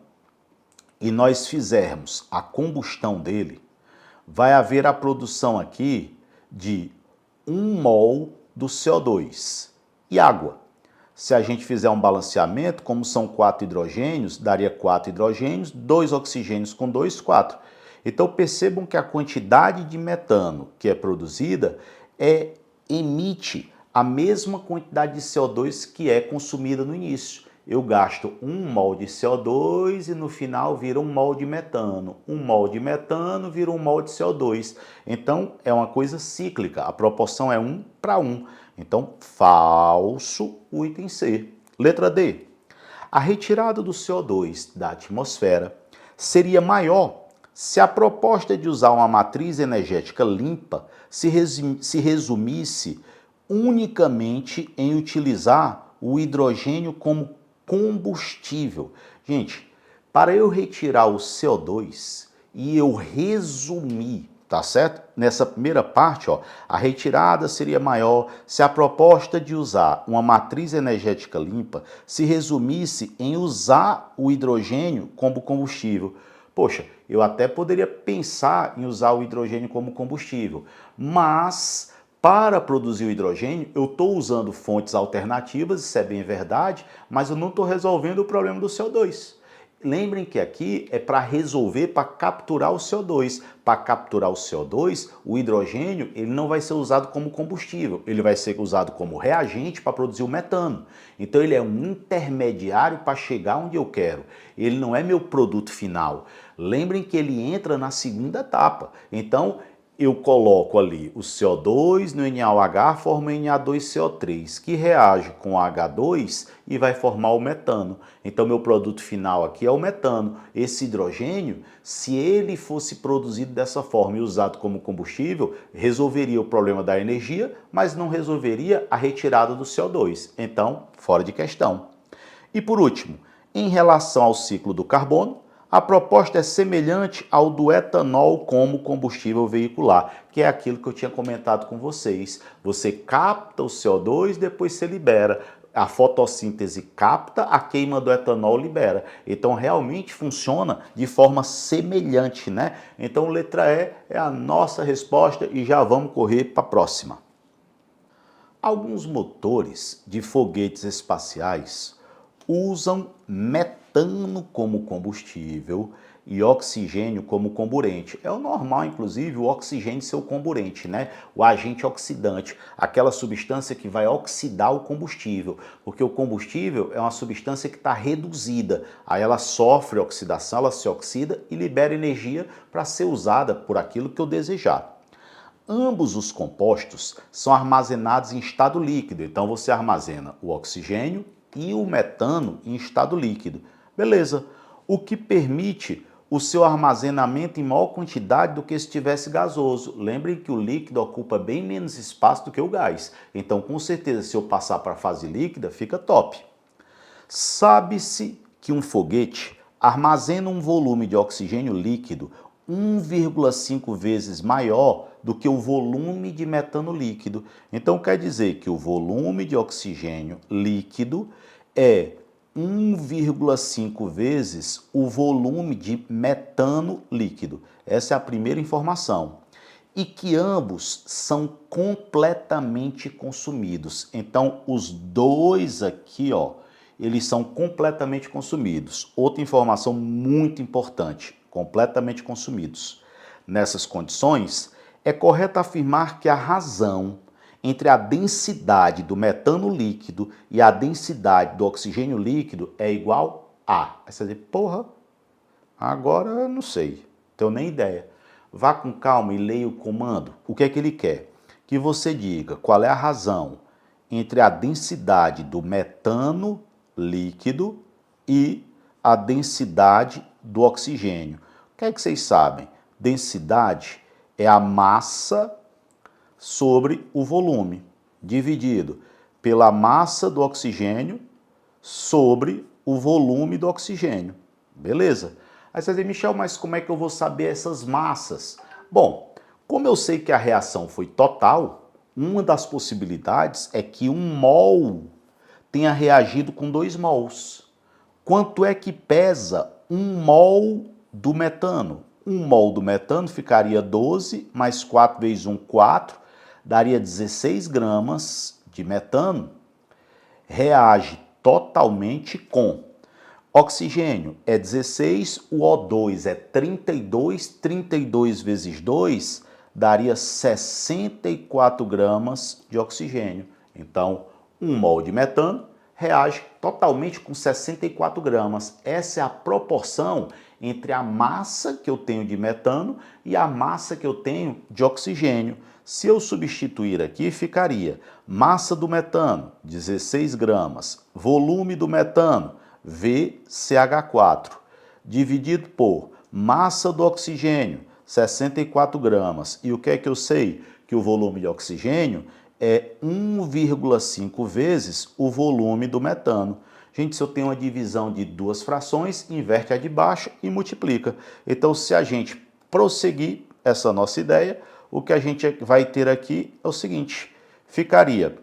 e nós fizermos a combustão dele, vai haver a produção aqui de 1 mol do CO2 e água. Se a gente fizer um balanceamento, como são 4 hidrogênios, daria 4 hidrogênios, 2 oxigênios com 2, 4. Então percebam que a quantidade de metano que é produzida emite a mesma quantidade de CO2 que é consumida no início. Eu gasto 1 mol de CO2 e no final vira 1 mol de metano. 1 mol de metano vira 1 mol de CO2. Então é uma coisa cíclica, a proporção é 1 para 1. Então falso o item C. Letra D. A retirada do CO2 da atmosfera seria maior se a proposta de usar uma matriz energética limpa se resumisse unicamente em utilizar o hidrogênio como combustível. Gente, para eu retirar o CO2 e eu resumir, tá certo? Nessa primeira parte, ó, a retirada seria maior se a proposta de usar uma matriz energética limpa se resumisse em usar o hidrogênio como combustível. Poxa, eu até poderia pensar em usar o hidrogênio como combustível, mas para produzir o hidrogênio eu estou usando fontes alternativas, isso é bem verdade, mas eu não estou resolvendo o problema do CO2. Lembrem que aqui é para resolver, para capturar o CO2. Para capturar o CO2, o hidrogênio ele não vai ser usado como combustível, ele vai ser usado como reagente para produzir o metano. Então ele é um intermediário para chegar onde eu quero. Ele não é meu produto final. Lembrem que ele entra na segunda etapa. Então eu coloco ali o CO2 no NaOH, forma Na2CO3, que reage com o H2 e vai formar o metano. Então, meu produto final aqui é o metano. Esse hidrogênio, se ele fosse produzido dessa forma e usado como combustível, resolveria o problema da energia, mas não resolveria a retirada do CO2. Então, fora de questão. E por último, em relação ao ciclo do carbono, a proposta é semelhante ao do etanol como combustível veicular, que é aquilo que eu tinha comentado com vocês. Você capta o CO2, depois você libera. A fotossíntese capta, a queima do etanol libera. Então realmente funciona de forma semelhante, né? Então letra E é a nossa resposta e já vamos correr para a próxima. Alguns motores de foguetes espaciais usam metano como combustível e oxigênio como comburente. É o normal, inclusive, o oxigênio ser o comburente, né? O agente oxidante, aquela substância que vai oxidar o combustível, porque o combustível é uma substância que está reduzida, aí ela sofre oxidação, ela se oxida e libera energia para ser usada por aquilo que eu desejar. Ambos os compostos são armazenados em estado líquido, então você armazena o oxigênio e o metano em estado líquido. Beleza, o que permite o seu armazenamento em maior quantidade do que se estivesse gasoso. Lembrem que o líquido ocupa bem menos espaço do que o gás, então com certeza se eu passar para a fase líquida fica top. Sabe-se que um foguete armazena um volume de oxigênio líquido 1,5 vezes maior do que o volume de metano líquido. Então quer dizer que o volume de oxigênio líquido é 1,5 vezes o volume de metano líquido. Essa é a primeira informação. E que ambos são completamente consumidos. Então os dois aqui, ó, eles são completamente consumidos. Outra informação muito importante, completamente consumidos. Nessas condições, é correto afirmar que a razão entre a densidade do metano líquido e a densidade do oxigênio líquido é igual a. Aí você diz, porra, agora eu não sei, tenho nem ideia. Vá com calma e leia o comando. O que é que ele quer? Que você diga qual é a razão entre a densidade do metano líquido e a densidade do oxigênio. O que é que vocês sabem? Densidade é a massa sobre o volume, dividido pela massa do oxigênio sobre o volume do oxigênio. Beleza? Aí você diz, Michel, mas como é que eu vou saber essas massas? Bom, como eu sei que a reação foi total, uma das possibilidades é que 1 mol tenha reagido com 2 mols. Quanto é que pesa 1 mol do metano? 1 mol do metano ficaria 12, mais 4 vezes 1, 4, daria 16 gramas de metano. Reage totalmente com. Oxigênio é 16, o O2 é 32, 32 vezes 2 daria 64 gramas de oxigênio. Então, 1 mol de metano reage totalmente com 64 gramas. Essa é a proporção entre a massa que eu tenho de metano e a massa que eu tenho de oxigênio. Se eu substituir aqui, ficaria massa do metano, 16 gramas, volume do metano, VCH4, dividido por massa do oxigênio, 64 gramas. E o que é que eu sei? Que o volume de oxigênio é 1,5 vezes o volume do metano. Gente, se eu tenho uma divisão de duas frações, inverte a de baixo e multiplica. Então, se a gente prosseguir essa nossa ideia, o que a gente vai ter aqui é o seguinte, ficaria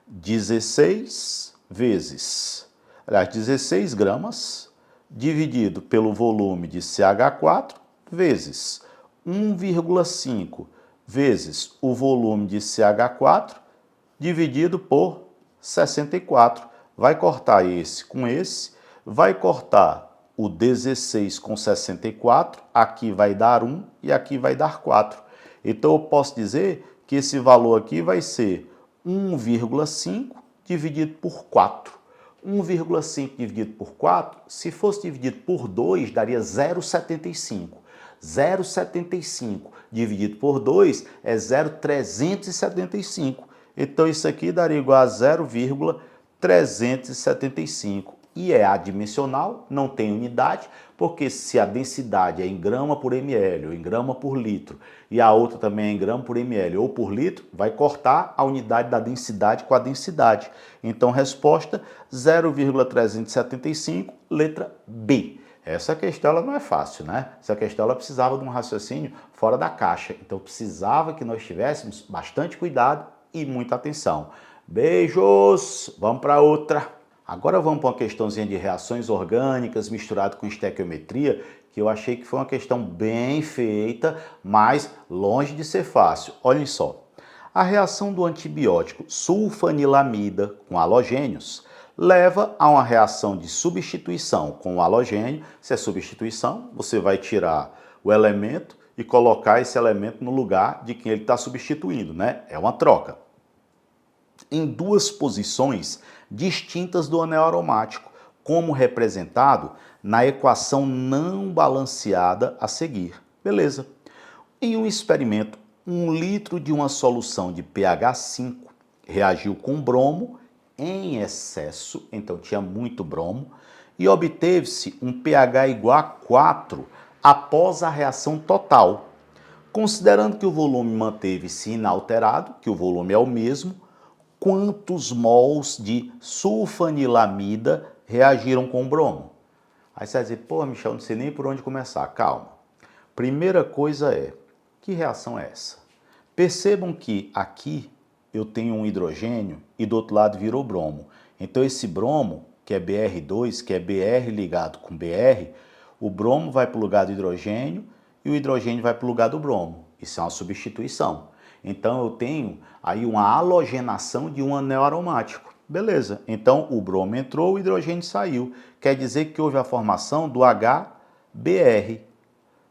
16 vezes, aliás, 16 gramas dividido pelo volume de CH4 vezes 1,5 vezes o volume de CH4 dividido por 64. Vai cortar esse com esse, vai cortar o 16 com 64, aqui vai dar 1 e aqui vai dar 4. Então eu posso dizer que esse valor aqui vai ser 1,5 dividido por 4. 1,5 dividido por 4, se fosse dividido por 2, daria 0,75. 0,75 dividido por 2 é 0,375. Então isso aqui daria igual a 0,375. E é adimensional, não tem unidade, porque se a densidade é em grama por ml ou em grama por litro e a outra também é em grama por ml ou por litro, vai cortar a unidade da densidade com a densidade. Então, resposta 0,375, letra B. Essa questão ela não é fácil, né? Essa questão ela precisava de um raciocínio fora da caixa. Então, precisava que nós tivéssemos bastante cuidado e muita atenção. Beijos! Vamos para outra. Agora vamos para uma questãozinha de reações orgânicas misturado com estequiometria, que eu achei que foi uma questão bem feita, mas longe de ser fácil. Olhem só. A reação do antibiótico sulfanilamida com halogênios leva a uma reação de substituição com o halogênio. Se é substituição, você vai tirar o elemento e colocar esse elemento no lugar de quem ele está substituindo, né? É uma troca. Em duas posições distintas do anel aromático, como representado na equação não balanceada a seguir. Beleza. Em um experimento, 1 litro de uma solução de pH 5 reagiu com bromo em excesso, então tinha muito bromo, e obteve-se um pH igual a 4 após a reação total. Considerando que o volume manteve-se inalterado, que o volume é o mesmo, quantos mols de sulfanilamida reagiram com o bromo? Aí você vai dizer, pô, Michel, não sei nem por onde começar. Calma. Primeira coisa é, que reação é essa? Percebam que aqui eu tenho um hidrogênio e do outro lado virou bromo. Então esse bromo, que é Br2, que é Br ligado com Br, o bromo vai para o lugar do hidrogênio e o hidrogênio vai para o lugar do bromo. Isso é uma substituição. Então eu tenho aí uma halogenação de um anel aromático. Beleza, então o bromo entrou, o hidrogênio saiu. Quer dizer que houve a formação do HBr,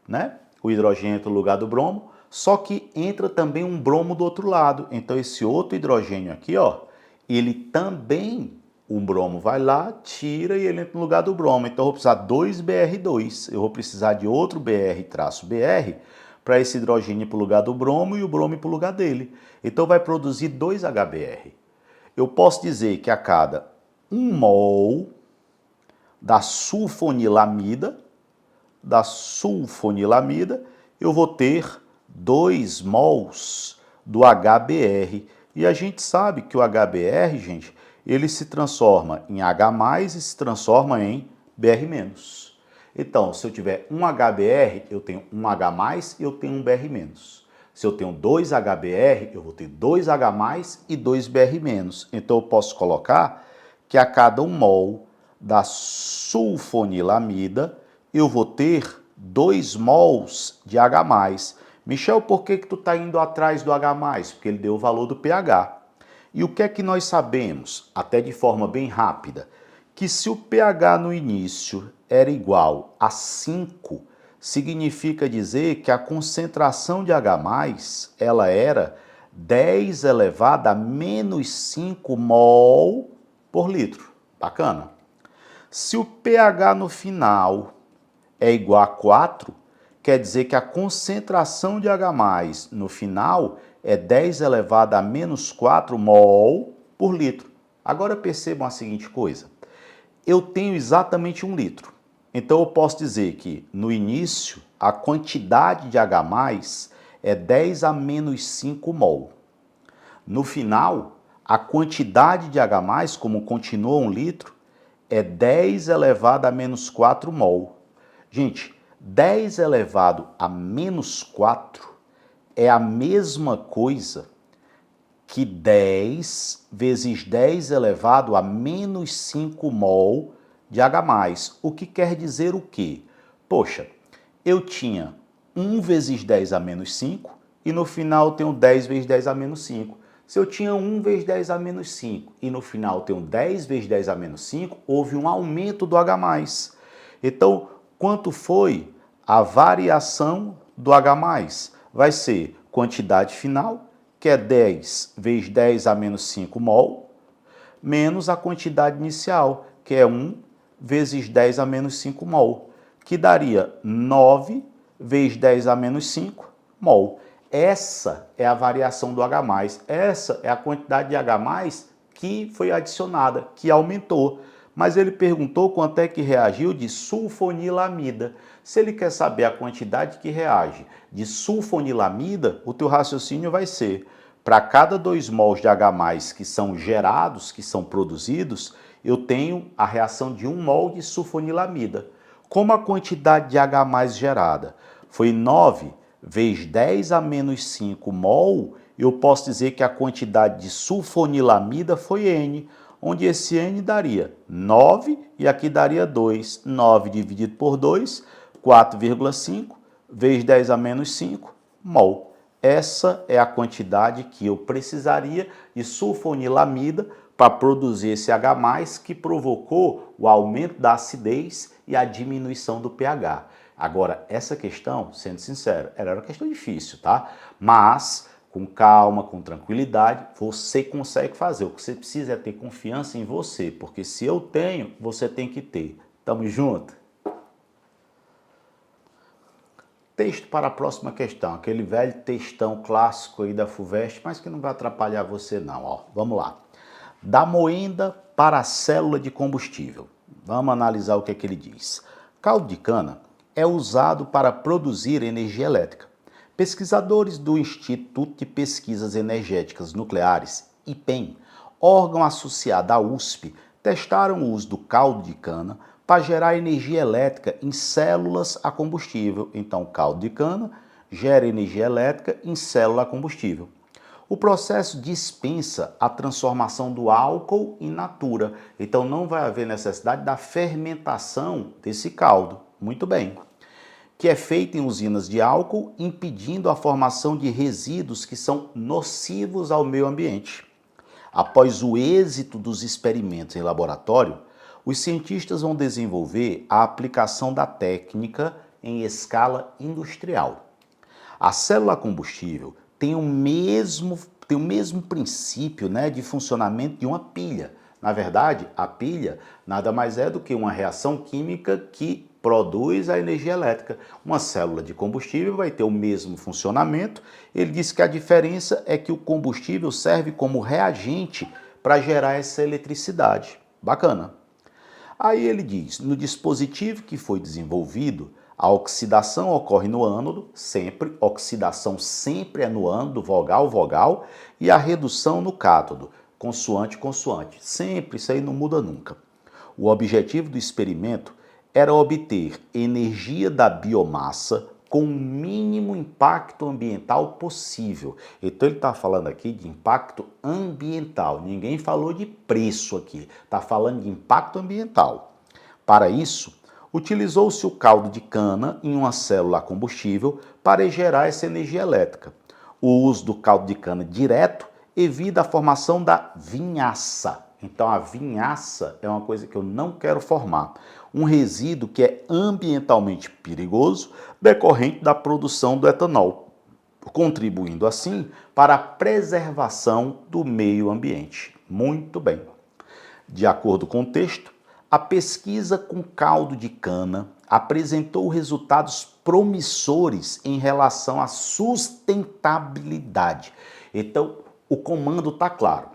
né? O hidrogênio entra no lugar do bromo, só que entra também um bromo do outro lado. Então esse outro hidrogênio aqui, ó, ele também, o bromo vai lá, tira e ele entra no lugar do bromo. Então eu vou precisar 2Br2, eu vou precisar de outro Br-Br, para esse hidrogênio ir para o lugar do bromo e o bromo ir para o lugar dele. Então vai produzir 2HBr. Eu posso dizer que a cada 1 mol da sulfonilamida, eu vou ter 2 mols do HBr. E a gente sabe que o HBr, gente, ele se transforma em H+, e se transforma em Br-. Então, se eu tiver um HBr, eu tenho um H+, e eu tenho um Br-. Se eu tenho 2 HBr, eu vou ter 2 H+, e 2 Br-. Então, eu posso colocar que a cada 1 mol da sulfonilamida, eu vou ter 2 mols de H+. Michel, por que tu está indo atrás do H+? Porque ele deu o valor do pH. E o que é que nós sabemos, até de forma bem rápida? que se o pH no início era igual a 5, significa dizer que a concentração de H+, ela era 10 elevado a menos 5 mol por litro. Bacana. Se o pH no final é igual a 4, quer dizer que a concentração de H+ no final é 10 elevado a menos 4 mol por litro. Agora percebam a seguinte coisa. Eu tenho exatamente 1 litro. Então eu posso dizer que no início a quantidade de H+ é 10 a menos 5 mol. No final, a quantidade de H+, como continua 1 litro, é 10 elevado a menos 4 mol. Gente, 10 elevado a menos 4 é a mesma coisa que 10 vezes 10 elevado a menos 5 mol de H+. O que quer dizer o quê? Poxa, eu tinha 1 vezes 10 a menos 5 e no final eu tenho 10 vezes 10 a menos 5. Se eu tinha 1 vezes 10 a menos 5 e no final tenho 10 vezes 10 a menos 5, houve um aumento do H+. Então, quanto foi a variação do H+? Vai ser quantidade final, que é 10 vezes 10 a menos 5 mol, menos a quantidade inicial, que é 1 vezes 10 a menos 5 mol, que daria 9 vezes 10 a menos 5 mol. Essa é a variação do H+, essa é a quantidade de H+ que foi adicionada, que aumentou. Mas ele perguntou quanto é que reagiu de sulfonilamida. Se ele quer saber a quantidade que reage de sulfonilamida, o teu raciocínio vai ser, para cada 2 mols de H+ que são gerados, que são produzidos, eu tenho a reação de 1 mol de sulfonilamida. Como a quantidade de H+ gerada foi 9 vezes 10 a menos 5 mol, eu posso dizer que a quantidade de sulfonilamida foi N, onde esse N daria 9 e aqui daria 2. 9 dividido por 2, 4,5 vezes 10 a menos 5 mol. Essa é a quantidade que eu precisaria de sulfonilamida para produzir esse H+, que provocou o aumento da acidez e a diminuição do pH. Agora, essa questão, sendo sincero, era uma questão difícil, tá? Mas, com calma, com tranquilidade, você consegue fazer. O que você precisa é ter confiança em você, porque se eu tenho, você tem que ter. Tamo junto? Texto para a próxima questão, aquele velho textão clássico aí da FUVEST, mas que não vai atrapalhar você não, ó. Vamos lá. Da moenda para a célula de combustível. Vamos analisar o que é que ele diz. Caldo de cana é usado para produzir energia elétrica. Pesquisadores do Instituto de Pesquisas Energéticas Nucleares, IPEN, órgão associado à USP, testaram o uso do caldo de cana para gerar energia elétrica em células a combustível. Então, o caldo de cana gera energia elétrica em célula a combustível. O processo dispensa a transformação do álcool em natura. Então, não vai haver necessidade da fermentação desse caldo. Muito bem. Que é feita em usinas de álcool, impedindo a formação de resíduos que são nocivos ao meio ambiente. Após o êxito dos experimentos em laboratório, os cientistas vão desenvolver a aplicação da técnica em escala industrial. A célula combustível tem o mesmo princípio, né, de funcionamento de uma pilha. Na verdade, a pilha nada mais é do que uma reação química que produz a energia elétrica. Uma célula de combustível vai ter o mesmo funcionamento. Ele diz que a diferença é que o combustível serve como reagente para gerar essa eletricidade. Bacana. Aí ele diz, no dispositivo que foi desenvolvido, a oxidação ocorre no ânodo, sempre, oxidação sempre é no ânodo, vogal, vogal, e a redução no cátodo, consoante, consoante. Sempre, isso aí não muda nunca. O objetivo do experimento era obter energia da biomassa com o mínimo impacto ambiental possível. Então ele está falando aqui de impacto ambiental, ninguém falou de preço aqui, está falando de impacto ambiental. Para isso, utilizou-se o caldo de cana em uma célula a combustível para gerar essa energia elétrica. O uso do caldo de cana direto evita a formação da vinhaça. Então a vinhaça é uma coisa que eu não quero formar. Um resíduo que é ambientalmente perigoso decorrente da produção do etanol, contribuindo assim para a preservação do meio ambiente. Muito bem. De acordo com o texto, a pesquisa com caldo de cana apresentou resultados promissores em relação à sustentabilidade. Então, o comando está claro.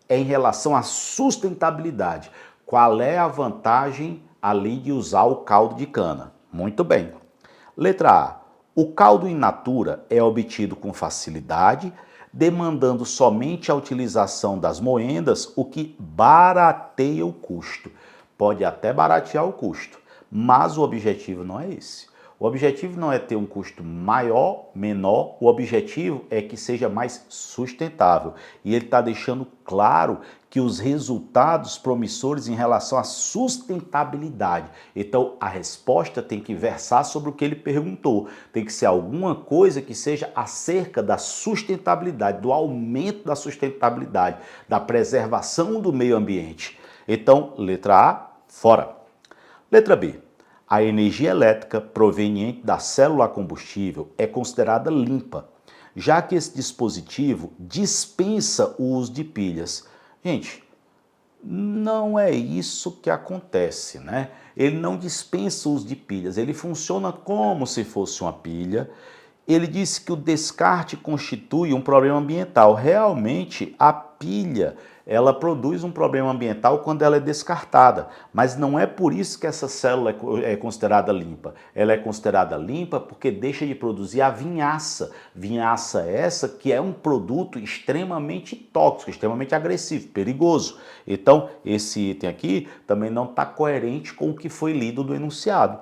É em relação à sustentabilidade. Qual é a vantagem ali de usar o caldo de cana? Muito bem. Letra A. O caldo in natura é obtido com facilidade, demandando somente a utilização das moendas, o que barateia o custo. Pode até baratear o custo, mas o objetivo não é esse. O objetivo não é ter um custo maior, menor, o objetivo é que seja mais sustentável. E ele está deixando claro que os resultados promissores em relação à sustentabilidade. Então, a resposta tem que versar sobre o que ele perguntou. Tem que ser alguma coisa que seja acerca da sustentabilidade, do aumento da sustentabilidade, da preservação do meio ambiente. Então, letra A, fora. Letra B. A energia elétrica proveniente da célula a combustível é considerada limpa, já que esse dispositivo dispensa o uso de pilhas. Gente, não é isso que acontece, né? Ele não dispensa o uso de pilhas, ele funciona como se fosse uma pilha. Ele disse que o descarte constitui um problema ambiental. Realmente, a pilha, ela produz um problema ambiental quando ela é descartada, mas não é por isso que essa célula é considerada limpa. Ela é considerada limpa porque deixa de produzir a vinhaça. Vinhaça essa que é um produto extremamente tóxico, extremamente agressivo, perigoso. Então, esse item aqui também não está coerente com o que foi lido do enunciado.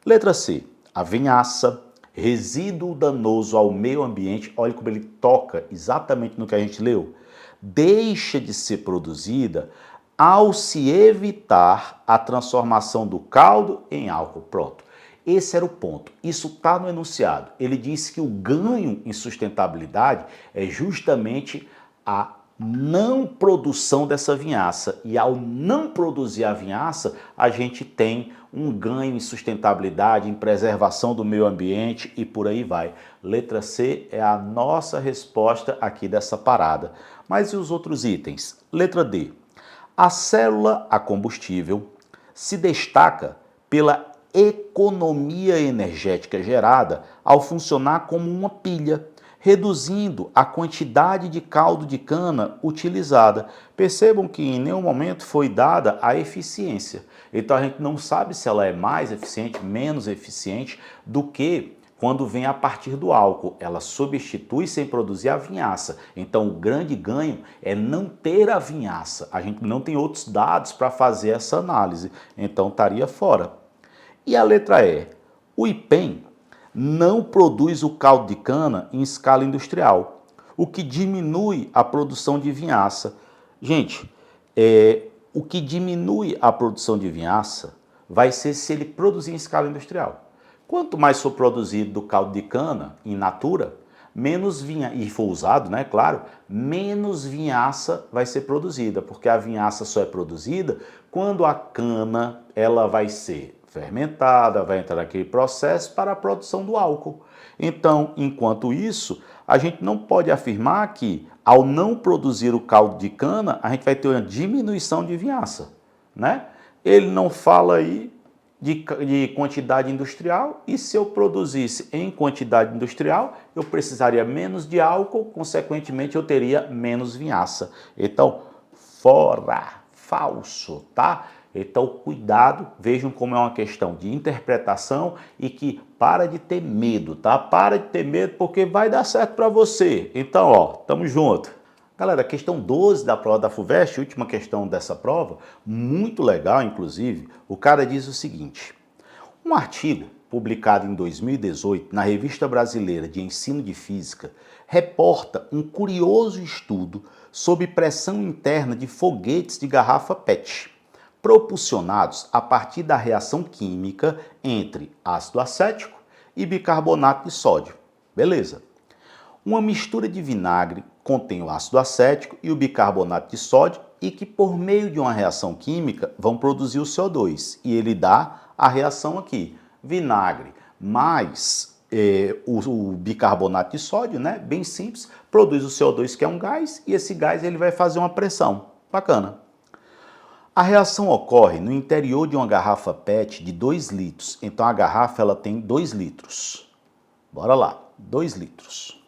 Letra C. A vinhaça, resíduo danoso ao meio ambiente, olha como ele toca exatamente no que a gente leu, deixa de ser produzida ao se evitar a transformação do caldo em álcool. Pronto. Esse era o ponto. Isso está no enunciado. Ele disse que o ganho em sustentabilidade é justamente a não produção dessa vinhaça. E ao não produzir a vinhaça, a gente tem um ganho em sustentabilidade, em preservação do meio ambiente e por aí vai. Letra C é a nossa resposta aqui dessa parada. Mas e os outros itens? Letra D. A célula a combustível se destaca pela economia energética gerada ao funcionar como uma pilha, reduzindo a quantidade de caldo de cana utilizada. Percebam que em nenhum momento foi dada a eficiência. Então a gente não sabe se ela é mais eficiente, menos eficiente do que quando vem a partir do álcool. Ela substitui sem produzir a vinhaça. Então o grande ganho é não ter a vinhaça. A gente não tem outros dados para fazer essa análise. Então estaria fora. E a letra E. O IPEM não produz o caldo de cana em escala industrial, o que diminui a produção de vinhaça. Gente, o que diminui a produção de vinhaça vai ser se ele produzir em escala industrial. Quanto mais for produzido do caldo de cana in natura, menos vinhaça, e for usado, né, claro, menos vinhaça vai ser produzida, porque a vinhaça só é produzida quando a cana ela vai ser fermentada, vai entrar naquele processo para a produção do álcool. Então, enquanto isso, a gente não pode afirmar que, ao não produzir o caldo de cana, a gente vai ter uma diminuição de vinhaça, né? Ele não fala aí de quantidade industrial, e se eu produzisse em quantidade industrial, eu precisaria menos de álcool, consequentemente eu teria menos vinhaça. Então, fora, falso, tá? Então, cuidado, vejam como é uma questão de interpretação e que para de ter medo, tá? Para de ter medo porque vai dar certo para você. Então, ó, tamo junto. Galera, questão 12 da prova da FUVEST, última questão dessa prova, muito legal, inclusive. O cara diz o seguinte: um artigo publicado em 2018 na Revista Brasileira de Ensino de Física reporta um curioso estudo sobre pressão interna de foguetes de garrafa PET, propulsionados a partir da reação química entre ácido acético e bicarbonato de sódio. Beleza. Uma mistura de vinagre contém o ácido acético e o bicarbonato de sódio e que por meio de uma reação química vão produzir o CO2. E ele dá a reação aqui, vinagre mais o bicarbonato de sódio, né, bem simples, produz o CO2 que é um gás e esse gás ele vai fazer uma pressão. Bacana. A reação ocorre no interior de uma garrafa PET de 2 litros. Então a garrafa ela tem 2 litros. Bora lá, 2 litros.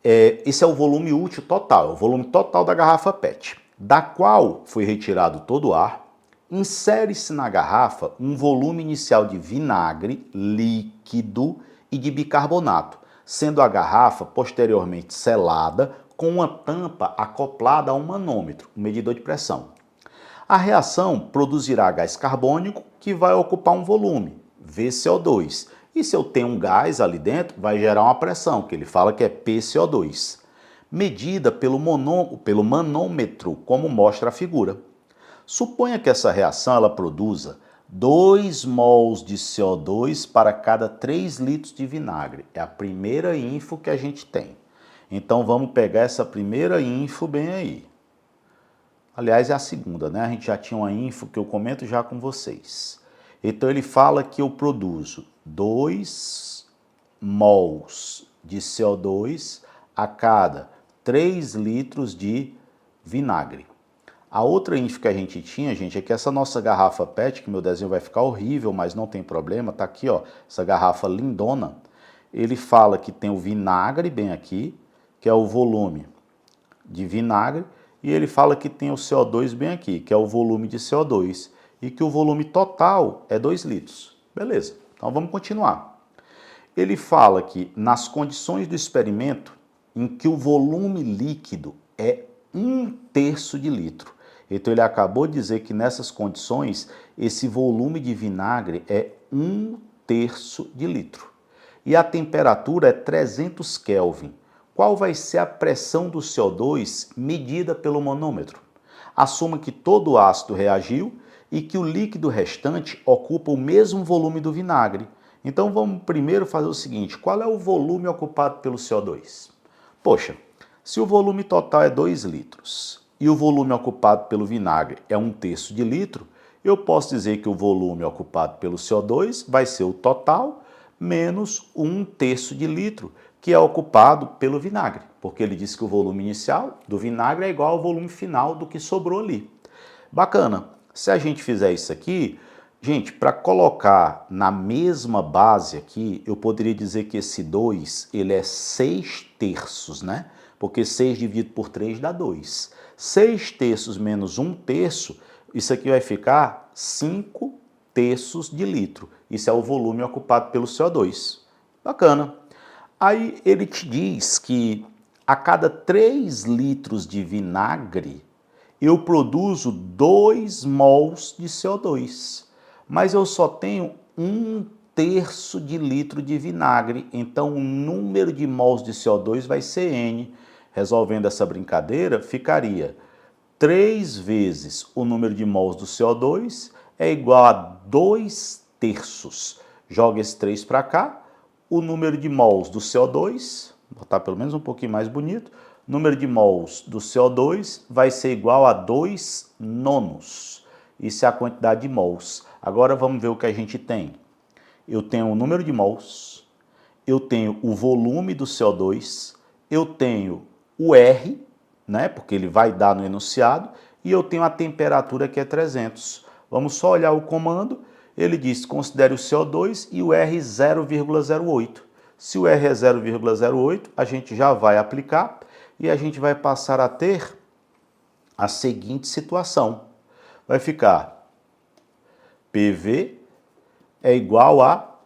Esse é o volume útil total, é o volume total da garrafa PET, da qual foi retirado todo o ar. Insere-se na garrafa um volume inicial de vinagre líquido e de bicarbonato, sendo a garrafa posteriormente selada com uma tampa acoplada a um manômetro, um medidor de pressão. A reação produzirá gás carbônico que vai ocupar um volume, VCO2. E se eu tenho um gás ali dentro, vai gerar uma pressão, que ele fala que é PCO2, medida pelo manômetro, como mostra a figura. Suponha que essa reação ela produza 2 mols de CO2 para cada 3 litros de vinagre. É a primeira info que a gente tem. Então vamos pegar essa primeira info bem aí. Aliás, é a segunda, né? A gente já tinha uma info que eu comento já com vocês. Então ele fala que eu produzo 2 mols de CO2 a cada 3 litros de vinagre. A outra info que a gente tinha, gente, é que essa nossa garrafa PET, que meu desenho vai ficar horrível, mas não tem problema, tá aqui, ó, essa garrafa lindona. Ele fala que tem o vinagre bem aqui, que é o volume de vinagre, e ele fala que tem o CO2 bem aqui, que é o volume de CO2, e que o volume total é 2 litros. Beleza, então vamos continuar. Ele fala que nas condições do experimento, em que o volume líquido é 1/3 de litro. Então ele acabou de dizer que nessas condições, esse volume de vinagre é 1/3 de litro. E a temperatura é 300 Kelvin. Qual vai ser a pressão do CO2 medida pelo manômetro? Assuma que todo o ácido reagiu e que o líquido restante ocupa o mesmo volume do vinagre. Então vamos primeiro fazer o seguinte, qual é o volume ocupado pelo CO2? Poxa, se o volume total é 2 litros e o volume ocupado pelo vinagre é 1/3 de litro, eu posso dizer que o volume ocupado pelo CO2 vai ser o total menos 1/3 de litro, que é ocupado pelo vinagre, porque ele disse que o volume inicial do vinagre é igual ao volume final do que sobrou ali. Bacana. Se a gente fizer isso aqui, gente, para colocar na mesma base aqui, eu poderia dizer que esse 2, ele é 6/3, né? Porque 6 dividido por 3 dá 2. 6/3 menos 1/3, isso aqui vai ficar 5/3 de litro. Isso é o volume ocupado pelo CO2. Bacana. Aí ele te diz que a cada 3 litros de vinagre, eu produzo 2 mols de CO2. Mas eu só tenho 1/3 de litro de vinagre, então o número de mols de CO2 vai ser N. Resolvendo essa brincadeira, ficaria 3 vezes o número de mols do CO2 é igual a 2/3. Joga esse 3 para cá, o número de mols do CO2, vou botar pelo menos um pouquinho mais bonito, o número de mols do CO2 vai ser igual a 2 nonos. Isso é a quantidade de mols. Agora vamos ver o que a gente tem. Eu tenho o número de mols, eu tenho o volume do CO2, eu tenho o R, né, porque ele vai dar no enunciado, e eu tenho a temperatura que é 300. Vamos só olhar o comando. Ele diz, considere o CO2 e o R 0,08. Se o R é 0,08, a gente já vai aplicar e a gente vai passar a ter a seguinte situação. Vai ficar PV é igual a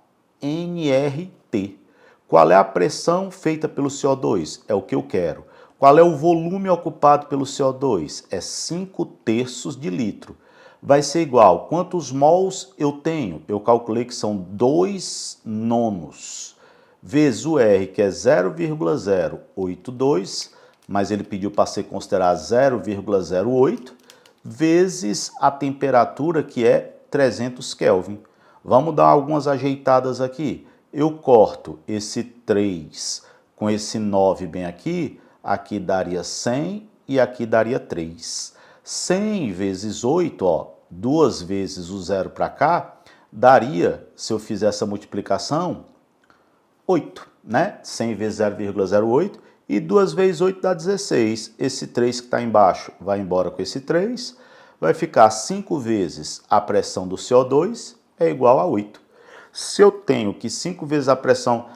nRT. Qual é a pressão feita pelo CO2? É o que eu quero. Qual é o volume ocupado pelo CO2? É 5/3 de litro. Vai ser igual, quantos mols eu tenho? Eu calculei que são 2 nonos, vezes o R, que é 0,082, mas ele pediu para ser considerado 0,08, vezes a temperatura, que é 300 Kelvin. Vamos dar algumas ajeitadas aqui. Eu corto esse 3 com esse 9 bem aqui, aqui daria 100 e aqui daria 3. 100 vezes 8, ó, 2 vezes o zero para cá, daria, se eu fizer essa multiplicação, 8, né? 100 vezes 0,08 e 2 vezes 8 dá 16. Esse 3 que está embaixo vai embora com esse 3, vai ficar 5 vezes a pressão do CO2 é igual a 8. Se eu tenho que 5 vezes a pressão,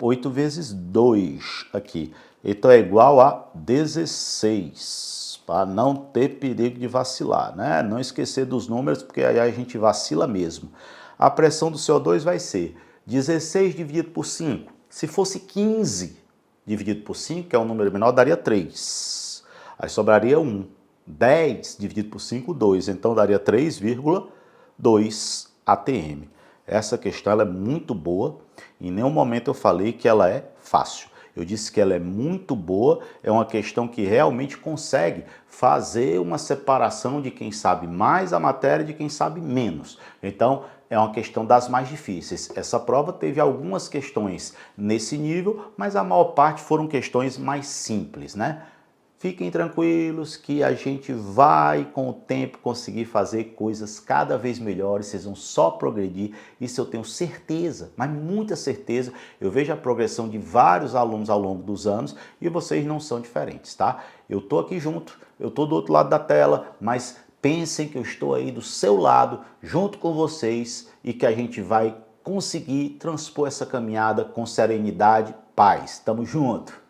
8 vezes 2 aqui, então é igual a 16, para não ter perigo de vacilar, né? Não esquecer dos números, porque aí a gente vacila mesmo. A pressão do CO2 vai ser 16 dividido por 5. Se fosse 15 dividido por 5, que é um número menor, daria 3. Aí sobraria 1. 10 dividido por 5, 2. Então daria 3,2 atm. Essa questão ela é muito boa. Em nenhum momento eu falei que ela é fácil. Eu disse que ela é muito boa, é uma questão que realmente consegue fazer uma separação de quem sabe mais a matéria e de quem sabe menos. Então, é uma questão das mais difíceis. Essa prova teve algumas questões nesse nível, mas a maior parte foram questões mais simples, né? Fiquem tranquilos que a gente vai, com o tempo, conseguir fazer coisas cada vez melhores, vocês vão só progredir, isso eu tenho certeza, mas muita certeza. Eu vejo a progressão de vários alunos ao longo dos anos e vocês não são diferentes, tá? Eu tô aqui junto, eu tô do outro lado da tela, mas pensem que eu estou aí do seu lado, junto com vocês, e que a gente vai conseguir transpor essa caminhada com serenidade, paz. Tamo junto!